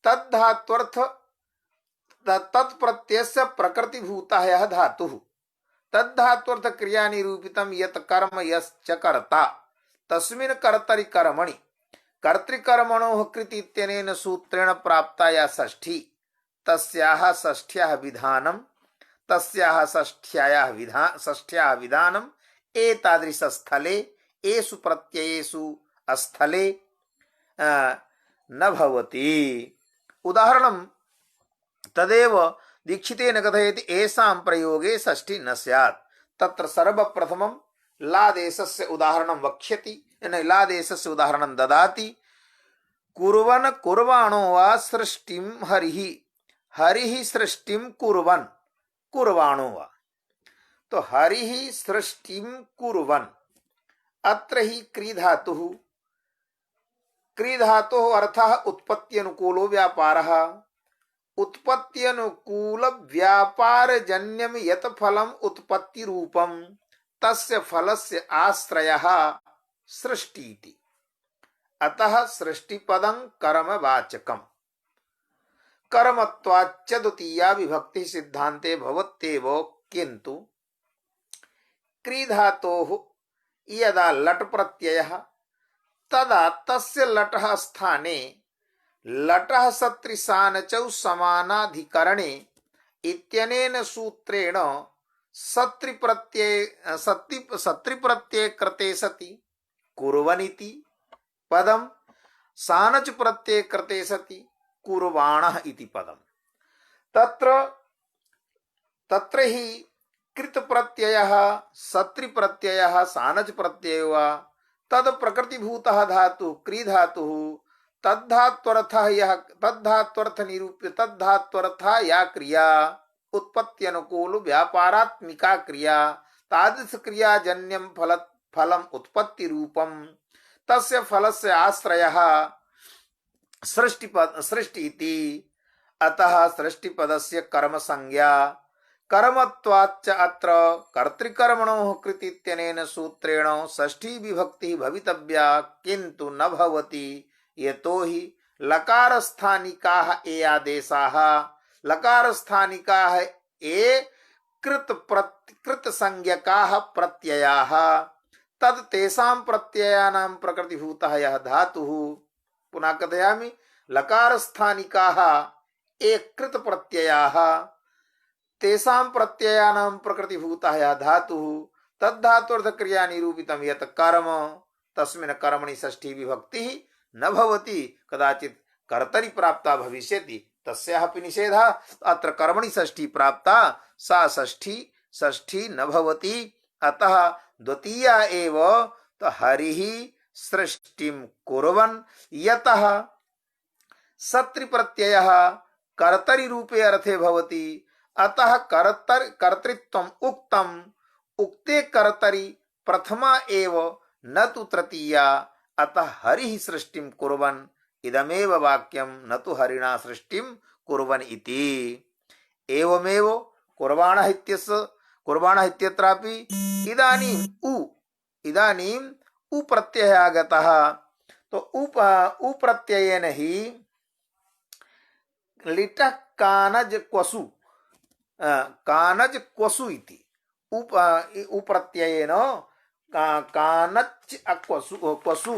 तद्धात्वर्थ तत्प्रत्ययस्य प्रकृतिभूतः यः धातुः तद्धात्वर्थ क्रिया निरूपितं यत् कर्म यश्च कर्ता तस्मिन् कर्तरि कर्मणि कर्तृकर्मणोः कृति इत्यनेन सूत्रेण प्राप्ता या षष्ठी तस्याः षष्ठ्याः विधानं तस्याः षष्ठ्याः विधानं एतादृश स्थले एषु प्रत्ययेषु स्थले न भवति। उदाहरणं तदेव दीक्षितेन कथयति एषां प्रयोगे षष्ठी न स्यात्। तत्र सर्वप्रथमं लादेशस्य उदाहरणं वक्ष्यति, लादेशस्य उदाहरणं ददाति। कुर्वन् कुर्वाणो वा सृष्टिं हरिः, हरिः सृष्टिं कुर्वन् कुर्वाणो वा, तो हरिः सृष्टिं कुर्वन्, अत्र हि क्रीधातुः, क्रीधातुः अर्थः उत्पत्त्यनुकूलो व्यापारः, उत्पत्त्यनुकूल व्यापारजन्यं यत् फलम् उत्पत्ति रूपं तस्य फलस्य आश्रयः सृष्टिति। अतः सृष्टिपदं कर्मवाचकम्। कर्मत्वाच्च द्वितीया विभक्ति सिद्धान्ते भवत्येव, किन्तु क्रीधातोः यदा लट् प्रत्ययः तदा तस्य लटः स्थाने लटः सत्रिसानचौ समानाधिकरणे इत्यनेन सूत्रेण सत्रिप्रत्यय कृते सति कुर्वनिति पदं सानच प्रत्यय कृते सति कुर्वाणः इति पदम्। तत्र हि कृत प्रत्ययः सत्रि प्रत्ययः सानच प्रत्ययो वा तद प्रकृतिभूतः धातु क्रीधातुः तद्धात्वर्थ निरूप्य तद्धात्वर्था या क्रिया उत्पत्त्यनुकूल व्यापारात्मिका क्रिया तादृश क्रियाजन्यं फलम उत्पत्ति रूपम तस्य फलस्य आश्रयः सृष्टि इति। अतः सृष्टिपदस्य कर्म संज्ञा कर्मत्वाच्च अत्र कर्तृकर्मणोः कृति इत्यनेन सूत्रेण षष्ठी विभक्ति भवितव्या, किन्तु न भवति, यतोहि लकारस्थानिकाः ये आदेशाः लकारस्थानिकाः ये कृत संज्ञकाः प्रत्ययाः तद तेषां प्रत्ययानां प्रकृतिभूतः यः धातुः। पुनः कथयामि, लकारस्थानिकाः ये कृत प्रत्ययाः तेषां प्रत्ययानां प्रकृतिभूतः यः धातुः तद्धातुर्थ क्रिया निरूपितं यत् कर्म तस्मिन् कर्मणि षष्ठी विभक्तिः न भवति, कदाचित् कर्तरि प्राप्ता भविष्यति तस्याः अपि निषेधः। अत्र कर्मणि षष्ठी प्राप्ता सा षष्ठी न भवति। अतः द्वितीया एव तो हरिः सृष्टिं कुर्वन्, यतः सत्रि प्रत्ययः कर्तरि रूपे अर्थे भवति, अतः कर्तृत्वम् उक्तम्, उक्ते कर्तरि प्रथमा एव न तु तृतीया, अतः हरिः सृष्टिं कुर्वन् इदमेव वाक्यं न तु हरिणा सृष्टिं कुर्वन् इति। एवमेव कुर्वाणः इत्यत्रापि इदानीम् उ प्रत्ययः आगतः, तो उ प्रत्ययेन हि लिटः कानज क्वसु इति उप्रत्ययेन कानच् क्वसु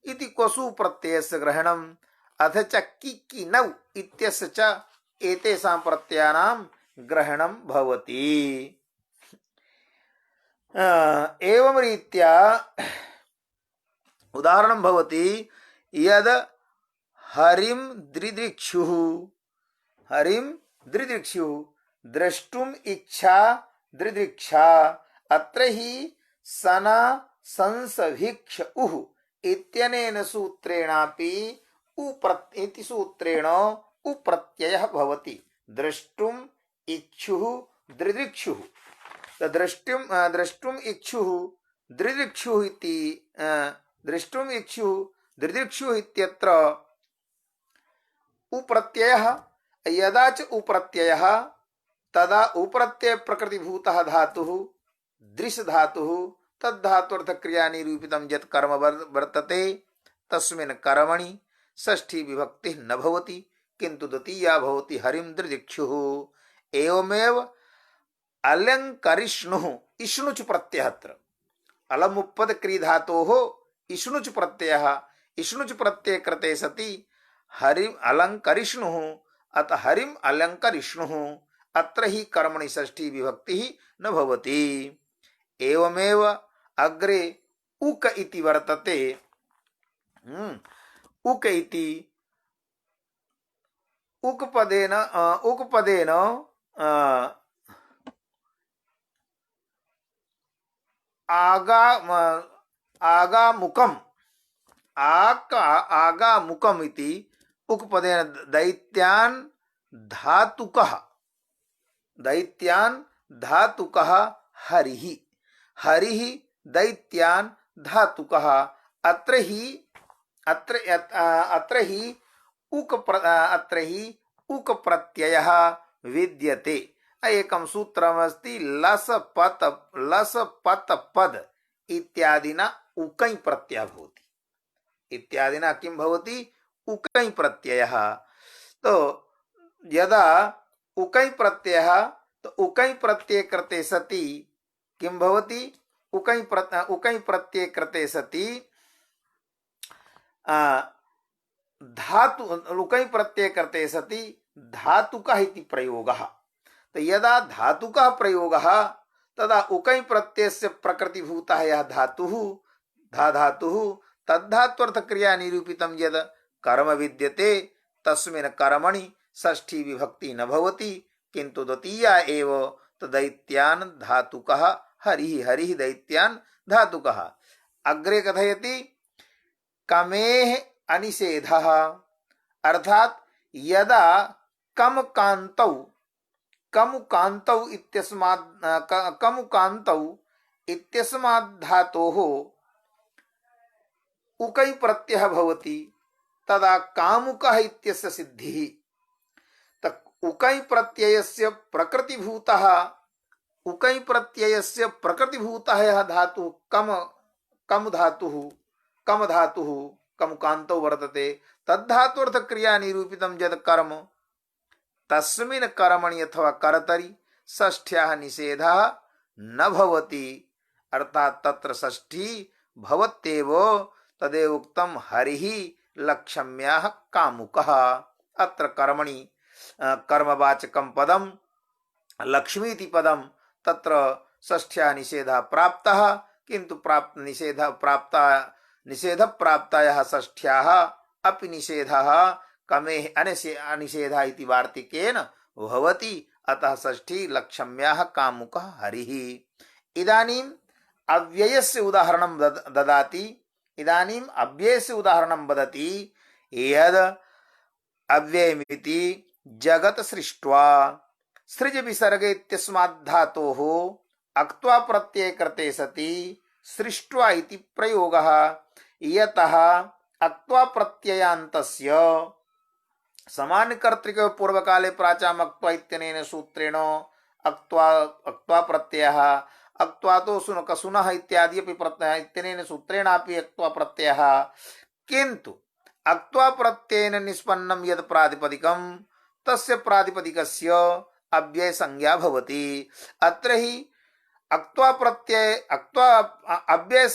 इति क्वसु प्रत्ययस्य ग्रहणम्, अथ च किनौ इत्यस्य च एतेषां प्रत्ययानां ग्रहणं भवति। एवं रीत्या उदाहरणं भवति, यद हरिं दृदृक्षुः द्रष्टुम इच्छा दृदृक्षा, अत्र हि सना संसभिक्षुः इत्यनेन सूत्रेणापि इति सूत्रेण उप्रत्ययः भवति। द्रष्टुम इच्छुः दृदृक्षुः। द्रष्टुम इच्छुः दृदृक्षुः इति द्रष्टुम इच्छुः दृदृक्षुः इत्यत्र उप्रत्ययः। यदा च उप्रत्ययः तदा उप्रत्यय प्रकृतिभूतः धातुः दृश् धातुः तद्धातुर्थ क्रिया निरूपितं यत् कर्म वर्तते तस्मिन् कर्मणि षष्ठी विभक्ति न भवति किंतु द्वितीया भवति हरिं दृदिक्षुः। एवमेव अलंकरिष्णुः इष्णुच प्रत्ययत्र अलमुपद क्री धातोः इष्णुच प्रत्ययः इष्णुच प्रत्यय कृते सति हरिम अलंकरिष्णुः अतः हरिम अलंकरिष्णुः अत्र ही कर्मणि षष्ठी विभक्ति न भवति। एवमेव अग्रे उक इति वर्तते। उक इति उक्पदेन आगामुकम आगामुकम इति उक्पदेन दैत्यान् धातुकः हरिः हरिः दैत्यान् धातुकः अत्र ही उक प्रत्ययः विद्यते। एकं सूत्रमस्ति लस पत पद इत्यादिना उकै प्रत्ययः भवति। इत्यादिना किं भवति उकै प्रत्ययः। तो यदा उकै प्रत्ययः तो उकै प्रत्यय कृते सति किं भवति उकै प्रत्यय कृते सति धातु उकै प्रत्यय कृते सति धातुकः इति प्रयोगः। तो यदा धातुकः प्रयोगः तदा उकै प्रत्ययस्य प्रकृतिभूतः यः धातुः धातुः तद्धात्वर्थ क्रिया निरूपितं यद् कर्म विद्यते तस्मिन् कर्मणि षष्ठी विभक्ति न भवति किंतु द्वितीया एव दैत्यान् धातुकः हरिः हरिः दैत्यान् धातुकः। अग्रे कथयति कमेः अनिषेधः अर्थात यदा कम कान्तौ इत्यस्मात् धातोः उकै प्रत्ययः भवति तदा कामुकः इत्यस्य सिद्धिः। उकै प्रत्ययस्य प्रकृतिभूतः यः धातुः कम धातुः कमुकान्तौ वर्तते तद्धातुर्थ क्रिया निरूपितं यद् कर्म तस्मिन् कर्मणि अथवा कर्तरि षष्ठ्याः निषेधः न भवति। अर्थात तत्र षष्ठी भवत्येव तदेव उक्तं हरिः लक्ष्म्याः कामुकः। अत्र कर्मणि कर्मवाचकं पदं लक्ष्मी इति पदं तत्र षष्ठ्याः निषेधः प्राप्तः किंतु निषेध प्राप्तायाः षष्ठ्याः अपि निषेधः कमेः अनिषेधः इति वार्तिकेन भवति। अतः षष्ठी लक्ष्म्याः कामुकः हरिः। इदानीम् अव्ययस्य उदाहरणं ददाति। इदानीम् अव्ययस्य उदाहरणं वदति यद् अव्ययमिति जगत् सृष्ट्वा सृज विसर्ग इत्यस्मात् धातोः अक्त्वा प्रत्यय कृते सति सृष्ट्वा इति प्रयोगः। यतः अक्त्वा प्रत्ययान्तस्य सामान्यकर्तृक पूर्वकाले प्राचाम् अक्त्वा इत्यनेन सूत्रेण अक्त्वा प्रत्ययः अक्त्वा तो सुनः इत्यादि अपि प्रत्ययः इत्यनेन सूत्रेणापि अक्त्वा प्रत्ययः किन्तु अक्त्वा प्रत्ययेन निष्पन्नं यद् प्रातिपदिकं तस्य प्रातिपदिकस्य अव्यय संज्ञा भवति। अत्र हि अव्यय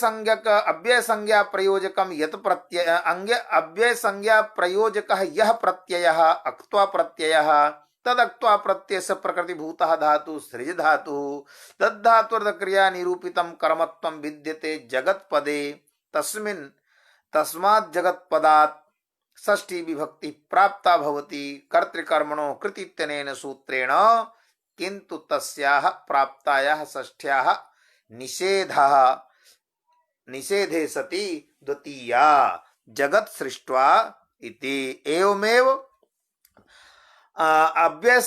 संज्ञा प्रयोजकं यत् प्रत्यय अव्यय संज्ञा प्रयोजकः यः प्रत्ययः अक्त्वा प्रत्ययः तदक्त्वा प्रत्ययस्य प्रकृतिभूतः धातुः सृज धातुः तद्धातुर्थ क्रिया निरूपितं कर्मत्वं विद्यते जगत्पदे तस्मात् जगत्पदात् षष्ठी विभक्ति प्राप्ता भवति कर्तृकर्मणो कृतीत्यनेन सूत्रेण किंतु तस्याः प्राप्तायाः षष्ठ्याः निषेधे सति द्वितीया जगत् सृष्ट्वा इति। एवमेव अव्यय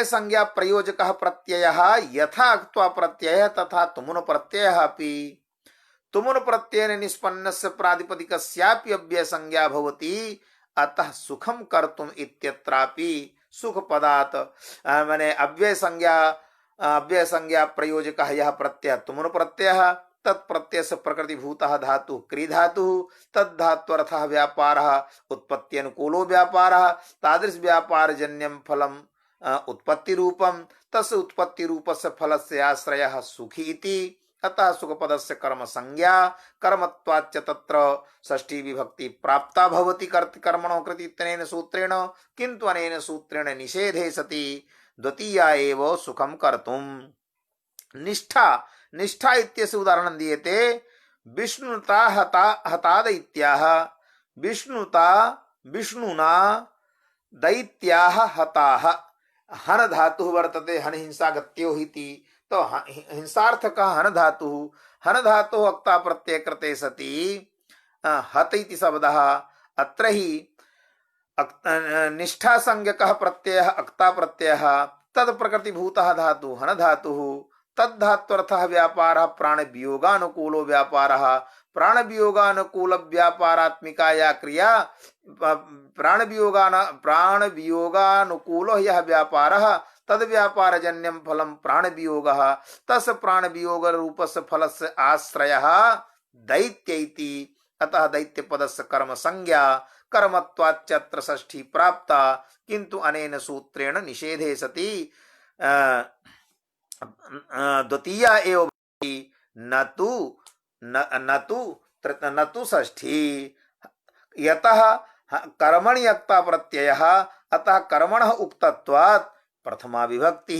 संज्ञा प्रयोजकः प्रत्ययः यथा अक्त्वा प्रत्ययः तथा तुमुन प्रत्ययः अपि तुमुन प्रत्ययेन निष्पन्नस्य प्रातिपदिकस्यापि अव्यय संज्ञा भवति अतः सुखम कर्तुम इत्यत्रापि सुख पदात् माने अव्यय संज्ञा प्रयोजकः यः प्रत्ययः तुमुन प्रत्ययः तत्प्रत्यय से प्रकृतिभूतः धातु क्री धातु तद्धात्वर्थः व्यापारः उत्पत्त्यनुकूलो व्यापारः तादृश व्यापारजन्यं फलम उत्पत्ति रूपम तस्य उत्पत्ति रूपस्य फलस्य आश्रयः सुखी इति अतः सुखपदस्य कर्म संज्ञा कर्मत्वाच्च तत्र षष्ठी विभक्ति प्राप्ता भवति कर्मणो कृति इत्यनेन सूत्रेण किन्तु अनेन सूत्रेण निषेधे सति द्वितीया एव सुखम कर्तुम निष्ठा इत्यस्य उदाहरणं दीयते विष्णुता हताद इत्याह विष्णुना दैत्याः हताः हन धातुः वर्तते हन हिंसा गत्यो इति तो हिंसार्थकः हन धातुः अक्ता प्रत्यय कृते सति हत इति शब्दः अत्र हि निष्ठा संज्ञकः प्रत्ययः अक्ता प्रत्ययः तद प्रकृतिभूतः धातुः हन धातुः तद्धात्वर्थः व्यापारः प्राणवियोगानुकूलो व्यापारः प्राणवियोगानुकूल व्यापारात्मिका या क्रिया प्राणवियोगानुकूलो यः व्यापारः तद व्यापारजन्यं फलं प्राणवियोगः तस्य प्राणवियोग रूपस्य फलस्य आश्रयः दैत्य इति अतः दैत्यपदस्य कर्म संज्ञा कर्मत्वाच्चत्र षष्ठी प्राप्ता किन्तु अनेन सूत्रेण निषेधे सति द्वितीया एव भवति न तु षष्ठी यतः कर्मणि अक्ता प्रत्ययः अतः कर्मणः उक्तत्वात् प्रथमा विभक्ति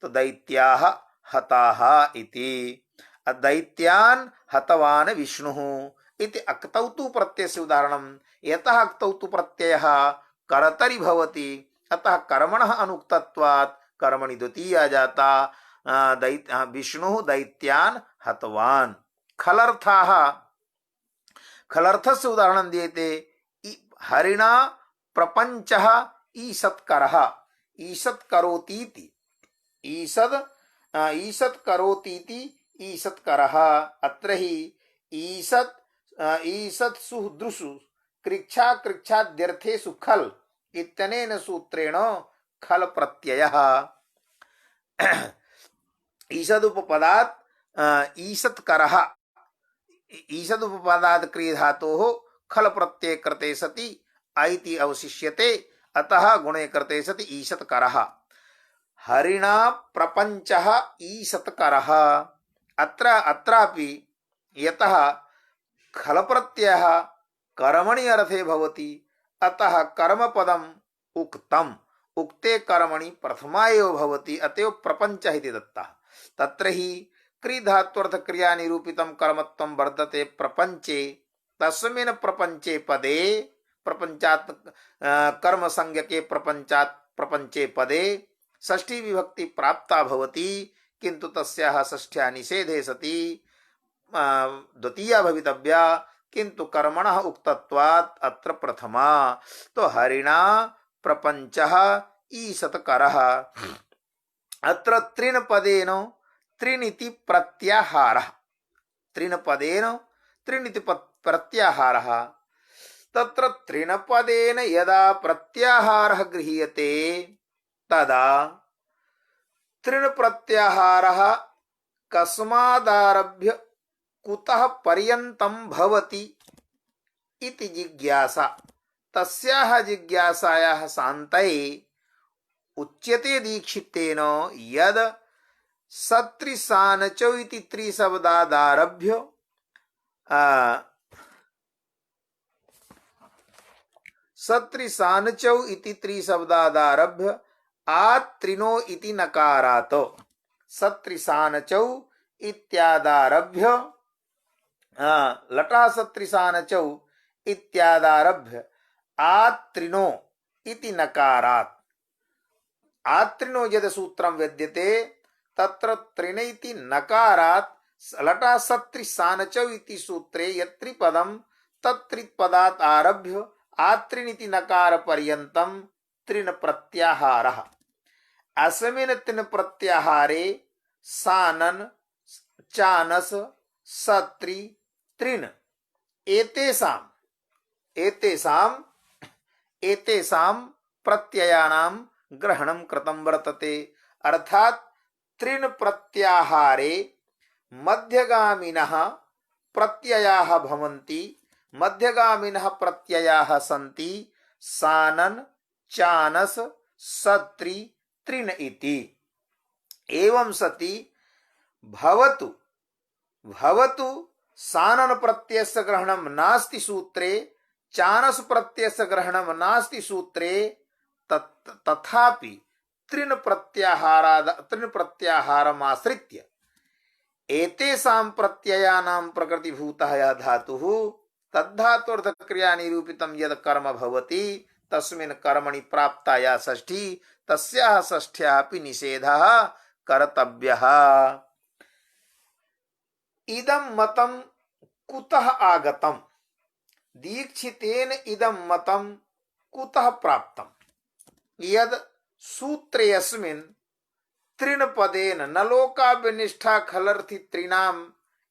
तो दैत्याः हताः इति दैत्यान् हतवान् विष्णुः इति अक्तौ तु प्रत्ययस्य उदाहरणं यतः अक्तौ तु प्रत्ययः कर्तरि भवति अतः कर्मणः अनुक्तत्वात् कर्मणि द्वितीया जाता विष्णुः दैत्यान् हतवान् खलर्थस्य उदाहरणं दीयते हरिणा प्रपञ्चः ईषत्करः ईषत् करोतीति ईषत् करोतीति ईषत्करः अत्र हि ईषत्सु दृशु कृच्छाद्यर्थेषु खल इत्यनेन सूत्रेण खल प्रत्ययः ईषदुपपदात् ईषत्करः ईषदुपपदात् क्रिय धातोः खल प्रत्यय कृते सति ऐति अवशिष्यते अतः गुणे कृते सति ईषत्करः हरिणा प्रपञ्चः ईषत्करः अत्रापि यतः खल प्रत्ययः कर्मणि अर्थे भवति अतः कर्मपदम् उक्तम् उक्ते कर्मणि प्रथमा एव भवति अतएव प्रपञ्चः इति दत्तः तत्र हि क्री धात्वर्थ क्रिया निरूपितं कर्मत्वं वर्धते प्रपञ्चे तस्मिन् प्रपञ्चे पदे प्रपञ्चात् कर्म संज्ञके प्रपञ्चे पदे षष्ठी विभक्ति प्राप्ता भवति किन्तु तस्याः षष्ठ्या निषेधे सति द्वितीया भवितव्या किन्तु कर्मणः उक्तत्वात् अत्र प्रथमा तो हरिणा प्रपञ्चः ईषत्करः अत्र त्रिन पदेन त्रिनिति प्रत्याहारः त्रिन पदेन त्रिनिति प्रत्याहारः तत्र त्रिन पदेन यदा प्रत्याहारः गृह्यते तदा त्रिन प्रत्याहारः कस्मादारभ्य कुतः पर्यन्तं भवति इति जिज्ञासा तस्याः जिज्ञासायाः शान्तये उच्यते दीक्षितेन यद सत्रिसानचौ इति त्रिशब्दादारभ्य सत्रिसानचौ इति त्रिशब्दादारभ्य आत्रिनो इति नकारात् सत्रिसानचौ इत्यादारभ्य लटा सत्रिसानचौ इत्यादारभ्य आत्रिनो इति नकारात् आत्रिनो यद सूत्रं विद्यते तत्र त्रिनैति नकारात् लटा सत्रिसानचौ इति सूत्रे यत्रिपदं तत्त्रिपदात् आरभ्य आत्रिनिति नकार पर्यन्तं त्रिन प्रत्याहारः। अस्मिन् त्रिन प्रत्याहारे सानन चानस सत्रि त्रिन एतेषां प्रत्ययानां ग्रहणं कृतं वर्तते। अर्थात त्रिन प्रत्याहारे मध्यगामिनः प्रत्ययाः भवन्ति, मध्यगामिनः प्रत्ययाः सन्ति सानन चानस सत्रि त्रिन इति। एवं सति भवतु सानन प्रत्ययस्य ग्रहणं नास्ति सूत्रे, चानस प्रत्ययस्य ग्रहणं नास्ति सूत्रे, तथापि त्रिन प्रत्याहारमाश्रित्य एतेषां प्रत्ययानां प्रकृतिभूतः यः धातुः तद्धातुर्थक्रिया निरूपितं यद् कर्म भवति तस्मिन् कर्मणि प्राप्ता या षष्ठी तस्याः षष्ठ्याः अपि निषेधः कर्तव्यः। इदं मतं कुतः आगतम्? दीक्षितेन इदं मतं कुतः प्राप्तम्? यद् सूत्रे अस्मिन् त्रिन पदेन न लोकाभिनिष्ठा खलर्थि त्रिणाम्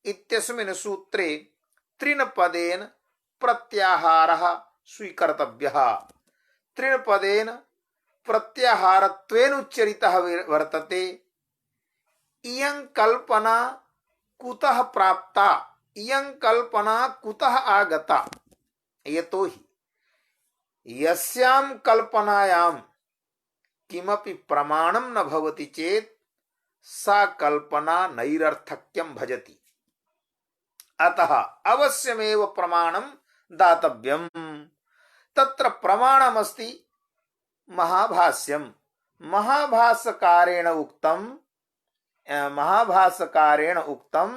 इत्यस्मिन् सूत्रे त्रिन पदेन प्रत्याहारः स्वीकर्तव्यः। त्रिन पदेन प्रत्याहारत्वेन उच्चरितः वर्तते। इयं कल्पना कुतः प्राप्ता, इयं कल्पना कुतः आगता? यतोहि यस्यां कल्पनायां किमपि प्रमाणं न भवति चेत् सा कल्पना नैरर्थक्यं भजति। अतः अवश्यमेव प्रमाणं दातव्यम्। तत्र प्रमाणमस्ति महाभाष्यं। महाभाष्यकारेण उक्तं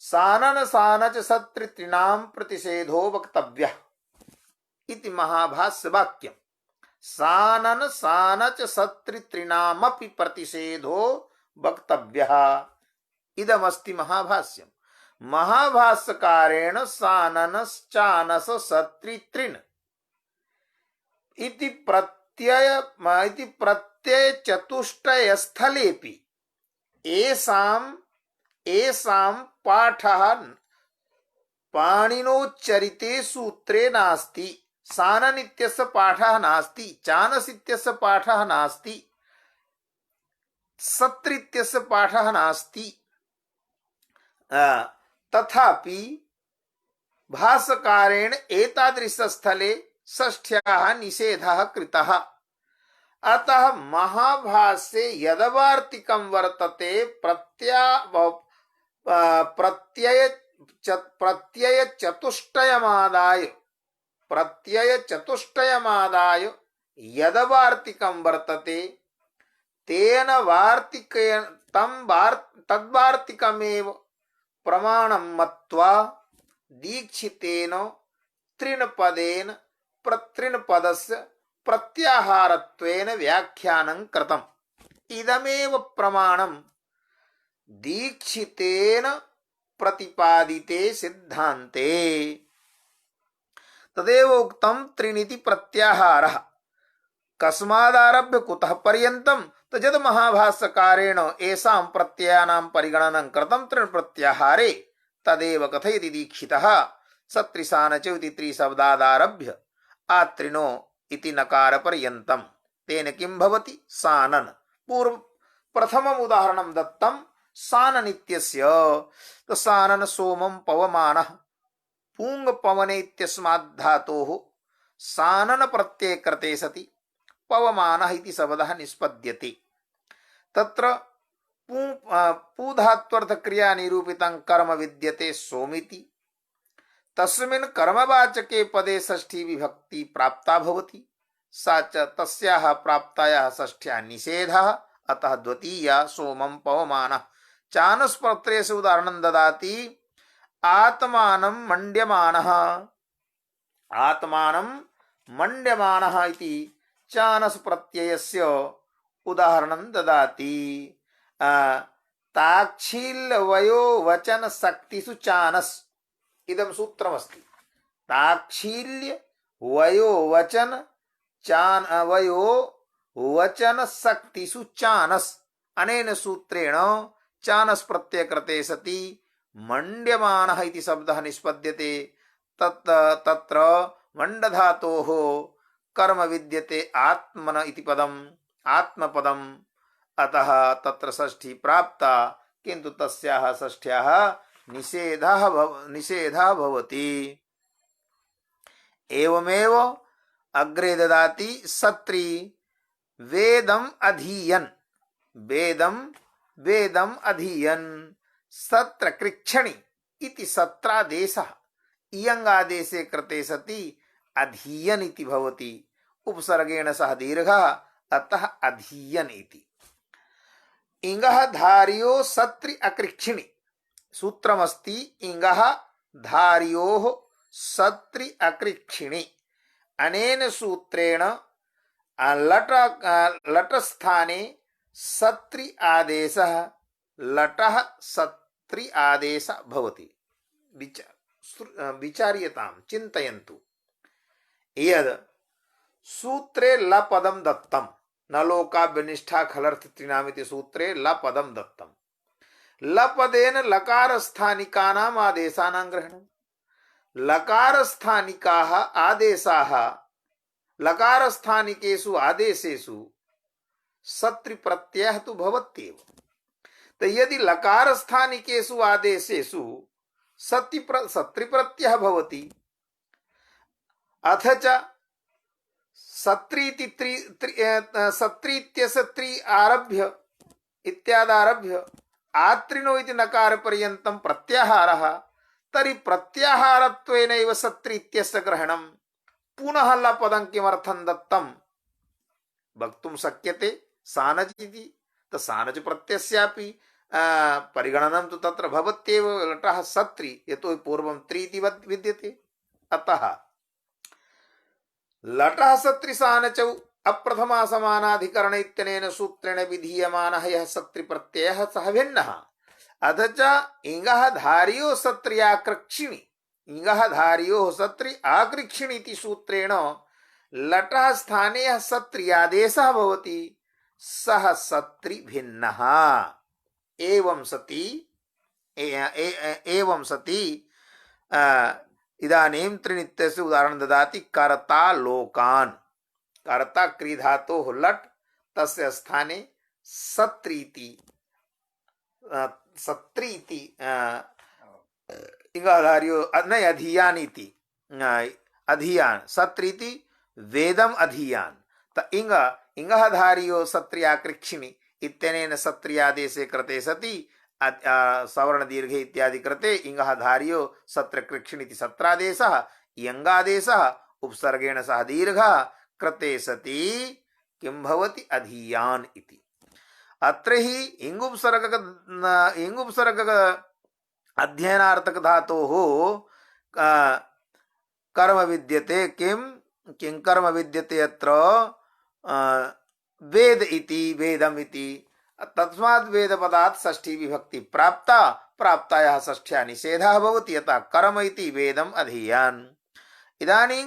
सानन सानच सत्रितॄणां प्रतिषेधो वक्तव्यः इति महाभाष्य वाक्यम्। सानन सानच सत्रितॄणामपि प्रतिषेधो वक्तव्यः इदमस्ति महाभाष्यम्। महाभाष्यकारेण सानन चानस सत्रितृन् इति प्रत्यय चतुष्टयस्थलेपि एषां पाठः पाणिनोच्चरिते सूत्रे नास्ति। सानन इत्यस्य पाठः नास्ति, चानस इत्यस्य पाठः नास्ति, सत्रि इत्यस्य पाठः नास्ति। तथापि भाष्यकारेण एतादृशस्थले षष्ठ्याः निषेधः कृतः। अतः महाभाष्ये यदवार्तिकं वर्तते प्रत्यय चतुष्टयमादाय यदवार्तिकं वर्तते तेन वार्तिकेन तद्वार्तिकमेव प्रमाणं मत्वा दीक्षितेन त्रिनपदेन त्रिनपदस्य प्रत्याहारत्वेन व्याख्यानं कृतम्। इदमेव प्रमाणं दीक्षितेन प्रतिपादिते सिद्धान्ते। तदेव उक्तं त्रिनिति प्रत्याहारः। कस्मादारभ्य कुतः पर्यन्तं? तद् महाभाष्यकारेण येषां प्रत्ययानां परिगणनं कृतं त्रिण प्रत्याहारे तदेव कथयति दीक्षितः। सत्रिसानच इति त्रिशब्दादारभ्य आत्रिनो इति नकार पर्यन्तं। तेन किं भवति? सानन। प्रथमम् उदाहरणं दत्तं सानन इत्यस्य। तो सानन सोमं पवमानः पूंग पवने इत्यस्मात् धातोः सानन प्रत्यये कृते सति पवमानः इति शब्दः निष्पद्यते। तत्र पू धात्वर्थक्रिया निरूपितं कर्म विद्यते सोमिति। तस्मिन् कर्मवाचके पदे षष्ठी विभक्ति प्राप्ता भवति। सा च तस्याः प्राप्तायाः षष्ठ्याः निषेधः। अतः द्वितीया सोमं पवमानः। चानस प्रत्ययस्य उदाहरणं ददाति आत्मानं मण्ड्यमानः। आत्मानं मण्ड्यमानः इति चानस प्रत्ययस्य उदाहरणं ददाति। ताच्छील्यवयो वचन शक्तिषु चानस इदं सूत्रमस्ति। ताच्छील्य वयो वचन चान वयो वचन शक्तिषु चानस अनेन सूत्रेण चानस प्रत्यय कृते सति मण्ड्यमानः इति शब्दः निष्पद्यते। तत्र मण्ड धातोः कर्म विद्यते आत्मन इति पदम् आत्मपदम्। अतः तत्र षष्ठी प्राप्ता, किन्तु तस्याः षष्ठ्याः निषेधः भवति। एवमेव अग्रे ददाति सत्री वेदम अधीयन वेदम अधीयन सत्र कृच्छणि इति सत्रादेशः इयङ्गादेशे कृते सति अधीयन इति भवति। उपसर्गेण सह दीर्घः, अतः अधीयन इति। इंगः धार्यो सत्रि अकृच्छिणि सूत्रमस्ति। इंगः धार्योः सत्रि अकृच्छिणि अनेन सूत्रेण लट स्थाने सत्रि आदेशः लटः सत्रि आदेश भवति। विचार्यतां चिन्तयन्तु। यद् सूत्रे लपदं दत्तं न लोकाभ्यनिष्ठा खलर्थ त्रिनामिति सूत्रे लपदं दत्तं। लपदेन लकारस्थानिकानाम् आदेशानां ग्रहणम्। लकारस्थानिकाः आदेशाः लकारस्थानिकेषु आदेशेषु सत्रि प्रत्ययः तु भवत्येव। तो यदि लकारस्थानिकेषु आदेशेषु सत्रि प्रत्ययः भवति, अथ च सत्रीत्यस्य त्रि आरभ्य इत्यादारभ्य आत्रिनो इति नकार पर्यन्तं प्रत्याहारः, तर्हि प्रत्याहारत्वेनैव सत्रि इत्यस्य ग्रहणं। पुनः लपदं किमर्थं दत्तं वक्तुं शक्यते सानज इति। तो सानज प्रत्ययस्यापि परिगणनं तु तत्र भवत्येव। लटः सत्रि यतो पूर्वं त्रि इति विद्यते। अतः लटः सत्रि सानचौ अप्रथमा समानाधिकरण इत्यनेन सूत्रेण विधीयमानः यः सत्रि प्रत्ययः सः भिन्नः। अथ च इंगः धार्यो सत्रि आकृक्षिणि इंगः धार्योः सत्रि आकृक्षिणि इति सूत्रेण लटः स्थाने यः सत्रि आदेशः भवति सः सत्रि भिन्नः। एवं सति इदानीं त्रिनित्यस्य उदाहरणं ददाति। कर्ता लोकान्। कर्ता क्री धातोः लट् तस्य स्थाने सत्रीति इंगाधार्यो न अधीयान इति अधीयान सत्रीति वेदम अधीयान। त इंगः धार्यो सत्र्याकृक्षिणि इत्यनेन सत्र्यादेशे कृते सति सवर्ण दीर्घ इत्यादि कृते इंगः धार्यो सत्रकृक्षिणि इति सत्रादेशः इयङ्गादेशः उपसर्गेण सह दीर्घः कृते सति किं भवति अधीयान इति। अत्र हि इंगुपसर्ग अध्ययनार्थक धातोः कर्म विद्यते। किं कर्म विद्यते अत्र वेद इति वेदम इति। तस्मात् वेद पदात् षष्ठी विभक्ति प्राप्ता, प्राप्तायाः षष्ठ्या निषेधः भवति। अतः कर्म इति वेदम अधीयान्। इदानीं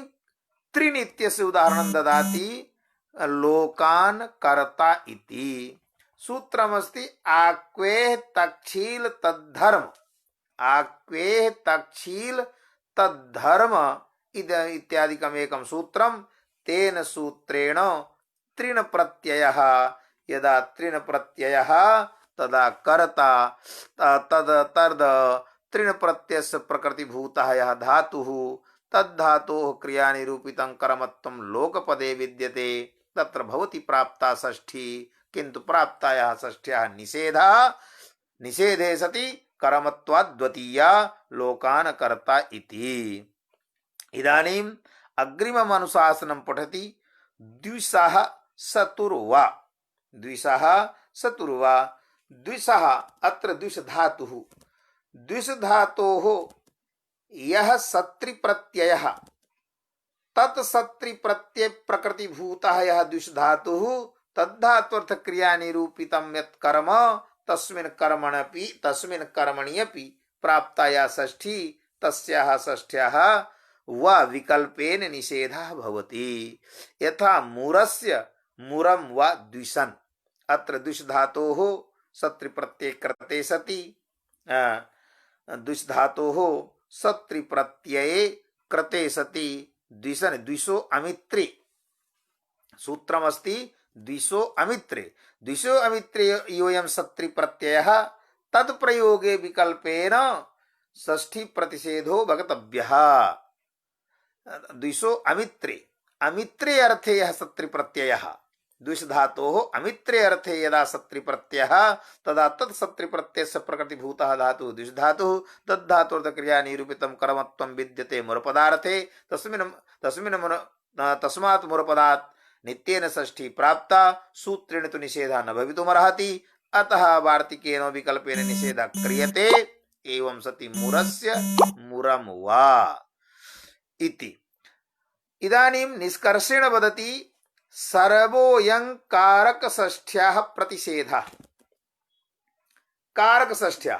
त्रिनित्यस्य उदाहरणं ददाति। लोकान् कर्ता इति सूत्रमस्ति। आक्वेः तक्षील तद्धर्म आक्वेः तक्षील तद्धर्म इत्यादिकम् एकं सूत्रं। तेन सूत्रेण त्रिण प्रत्ययः यदा त्रिण प्रत्ययः तदा कर्ता तद त्रिण प्रत्ययस्य प्रकृतिभूतः यः धातुः तद्धातोः क्रियानिरूपितं कर्मत्वं लोकपदे विद्यते। तत्र भवति प्राप्ता षष्ठी, किन्तु प्राप्तायाः षष्ठ्याः निषेधे सति कर्मत्वात् द्वितीया लोकान् कर्ता इति। इदानीम् अग्रिमम् अनुशासनं पठति। द्विषः सतुर्वा द्विषः सतुर्वा। द्विषः अत्र द्विष धातुः। द्विष धातोः यः सत्रि प्रत्ययः तत् सत्रि प्रत्यय प्रकृतिभूतः यः द्विष धातुः तद्धात्वर्थ क्रिया निरूपितं यत् कर्म तस्मिन् कर्मणि अपि प्राप्ताया षष्ठी तस्याः षष्ठ्याः वा विकल्पेन निषेधः भवति। यथा मूरस्य मूरम वा द्विषन्, अत्र द्विष धातोः सत्रि प्रत्यय कृते सति द्विष धातोः सत्रि प्रत्यये कृते सति द्विषन् द्विषो अमित्रे सूत्रमस्ति। द्विषो अमित्रे, द्विषो अमित्रे योऽयं सत्रि प्रत्ययः तत्प्रयोगे विकल्पेन षष्ठी प्रतिषेधो भगतव्यः। द्विषो अमित्रे, अमित्रे अर्थे यः सत्रि प्रत्ययः, द्विष धातोः अमित्रे अर्थे यदा सत्रि प्रत्ययः तदा तत् सत्रि प्रत्ययस्य प्रकृतिभूतः धातुः द्विष धातुः तद्धातुर्धक्रिया निरूपितं कर्मत्वं विद्यते मुरपदार्थे तस्मात् मुरपदात् नित्येन षष्ठी प्राप्ता सूत्रेण तु निषेधः न भवितुमर्हति। अतः वार्तिकेन विकल्पेन निषेधः क्रियते। एवं सति मूरस्य मूरम वा इति। इदानीं निष्कर्षेण वदति सर्वोऽयं कारकषष्ठ्याः प्रतिषेधः। कारकषष्ठ्याः,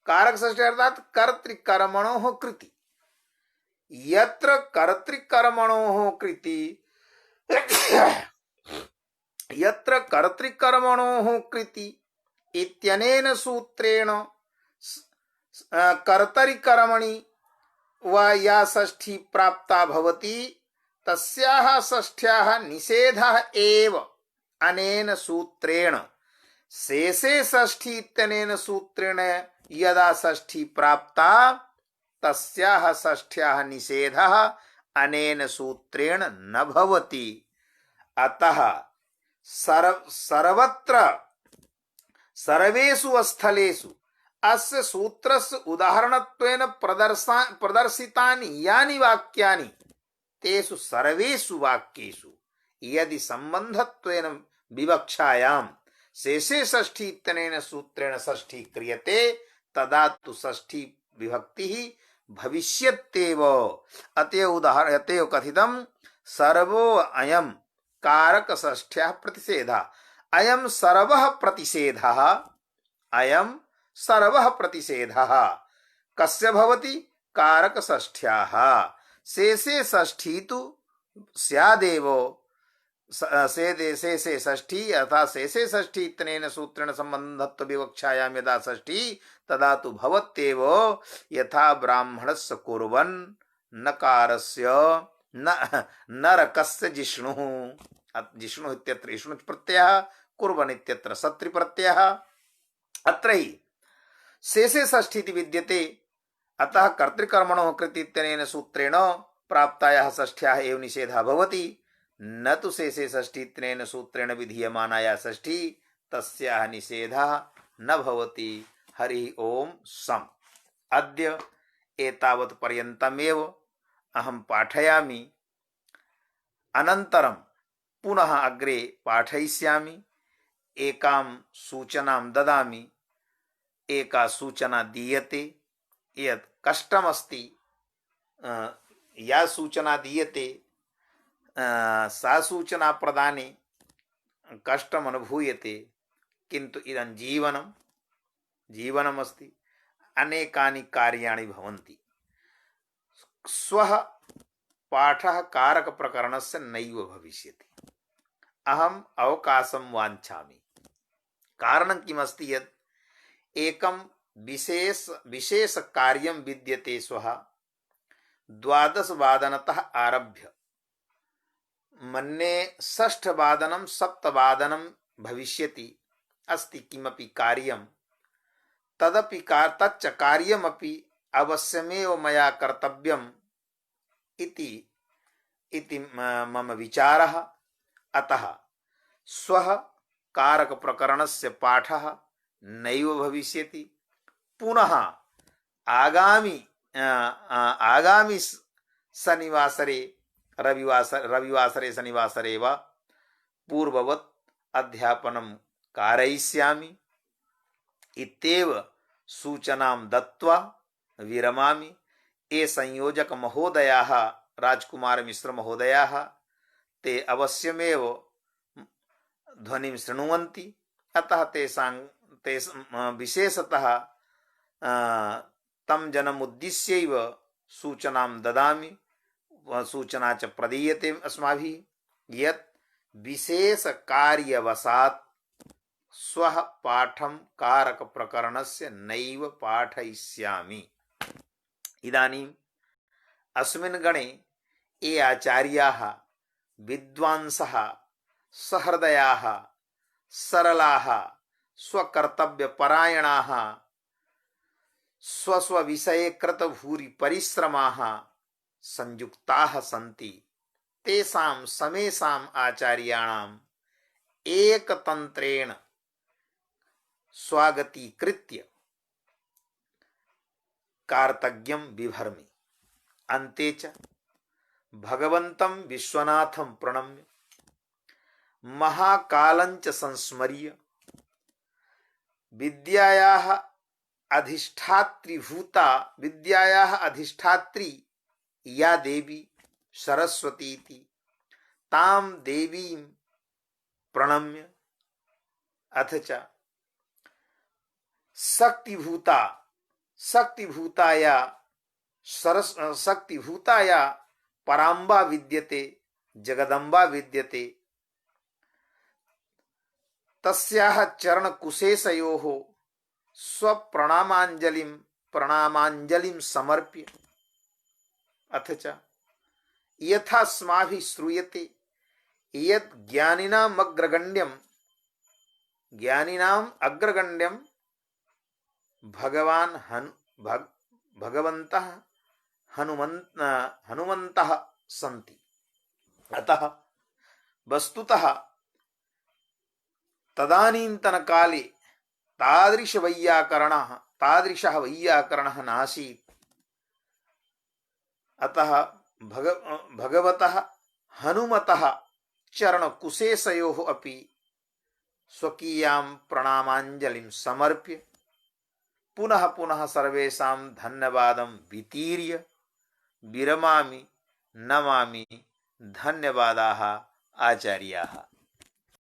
कारकषष्ठ्याः अर्थात् कर्तृकर्मणोः कृति। यत्र कर्तृकर्मणोः कृति यत्र कर्तृकर्मणोः कृति इत्यनेन सूत्रेण कर्तरिकर्मणि वा या षष्ठी प्राप्ता भवति तस्याः षष्ठ्याः निषेधः एव अनेन सूत्रेण। शेषे षष्ठी इत्यनेन सूत्रेण यदा षष्ठी प्राप्ता तस्याः षष्ठ्याः निषेधः अनेन सूत्रेण न भवति। अतः सर्वत्र सर्वेषु स्थलेषु अस्य सूत्रस्य उदाहरणत्वेन प्रदर्शितानि यानि वाक्यानि तेषु सर्वेषु वाक्येषु यदि सम्बन्धत्वेन विवक्षायां शेषे षष्ठी इत्यनेन सूत्रेण षष्ठी क्रियते तदा तु षष्ठी विभक्तिः भविष्यत्येव। अतएव कथितं सर्वो अयं कारक षष्ठ्याः प्रतिषेधः। अयं सर्वः प्रतिषेधः, अयं सर्वः प्रतिषेधः कस्य भवति? कारक षष्ठ्याः। शेषे षष्ठी तु स्यादेव। शेषे षष्ठी अर्थात् शेषे षष्ठी इत्यनेन सूत्रेण सम्बन्धत्व विवक्षायां यदा षष्ठी तदा तु भवत्येव। यथा ब्राह्मणस्य कुर्वन् नकारस्य नरकस्य जिष्णुः, जिष्णुः इत्यत्र इष्णु प्रत्ययः, कुर्वन् इत्यत्र सत्रि प्रत्ययः। अत्र हि शेषे षष्ठी इति विद्यते। अतः कर्तृकर्मणोः कृति इत्यनेन सूत्रेण प्राप्तायाः षष्ठ्याः एव निषेधः भवति, न तु शेषे षष्ठी इत्यनेन सूत्रेण विधीयमानाया षष्ठी तस्याः निषेधः न भवति। हरि ओम सम। अद्य एतावत् पर्यन्तमेव अहं पाठयामि, अनन्तरं पुनः अग्रे पाठयिष्यामि। एकां सूचनां ददामि। एका सूचना दीयते यत् कष्टमस्ति, या सूचना दीयते सा सूचना प्रदाने कष्टम् अनुभूयते, किन्तु इदं जीवनमस्ति। अनेकानि कार्याणि भवन्ति। श्वः पाठः कारकप्रकरणस्य नैव भविष्यति। अहम् अवकाशं वाञ्छामि। कारणं किमस्ति यत् एकं विशेष कार्यं विद्यते। श्वः 12वादनतः आरभ्य मन्ये 6वादनं 7वादनं भविष्यति। अस्ति किमपि कार्यं, तच्च कार्यमपि अवश्यमेव मया कर्तव्यम् इति मम विचारः। अतः श्वः कारकप्रकरणस्य पाठः नैव भविष्यति। पुनः आगामी शनिवासरे रविवासरे शनिवासरे वा पूर्ववत् अध्यापनं कारयिष्यामि इत्येव सूचनां दत्त्वा विरमामि। ये संयोजक महोदयाः राजकुमार मिश्र महोदयाः ते अवश्यमेव ध्वनिं शृण्वन्ति। अतः तेषां विशेषतः तं जनमुद्दिश्यैव सूचनां ददामि। सूचना च प्रदीयते अस्माभिः यत् विशेष कार्यवशात् स्वः पाठं कारक प्रकरणस्य नैव पाठयिष्यामि। इदानीम् अस्मिन् गणे ये आचार्याः विद्वांसः सहृदयाः सरलाः स्वकर्तव्यपरायणाः स्वस्वविषये कृतभूरि परिश्रमाः संयुक्ताः सन्ति, तेषां समेषाम् आचार्याणाम् एकतन्त्रेण स्वागतीकृत्य कार्तज्ञं बिभर्मि। अन्ते च भगवन्तं विश्वनाथं प्रणम्य महाकालं च संस्मर्य विद्यायाः अधिष्ठात्री या देवी सरस्वती इति तां देवीं प्रणम्य अथ च शक्तिभूताया पराम्बा विद्यते जगदम्बा विद्यते तस्याः चरणकुशेषयोः प्रणामांजलिं समर्प्य अथ च यथास्माभिः श्रूयते यत् ज्ञानिनाम् अग्रगण्यं भगवन्तः हनुमन्तः सन्ति। अतः वस्तुतः तदानीन्तनकाले तादृशः वैयाकरणः नासीत्। अतः भगवतः हनुमतः चरणकुशेषयोः अपि स्वकीयां प्रणामाञ्जलिं समर्प्य पुनः पुनः सर्वेषां धन्यवादं वितीर्य विरमामि नमामि। धन्यवादाः आचार्याः।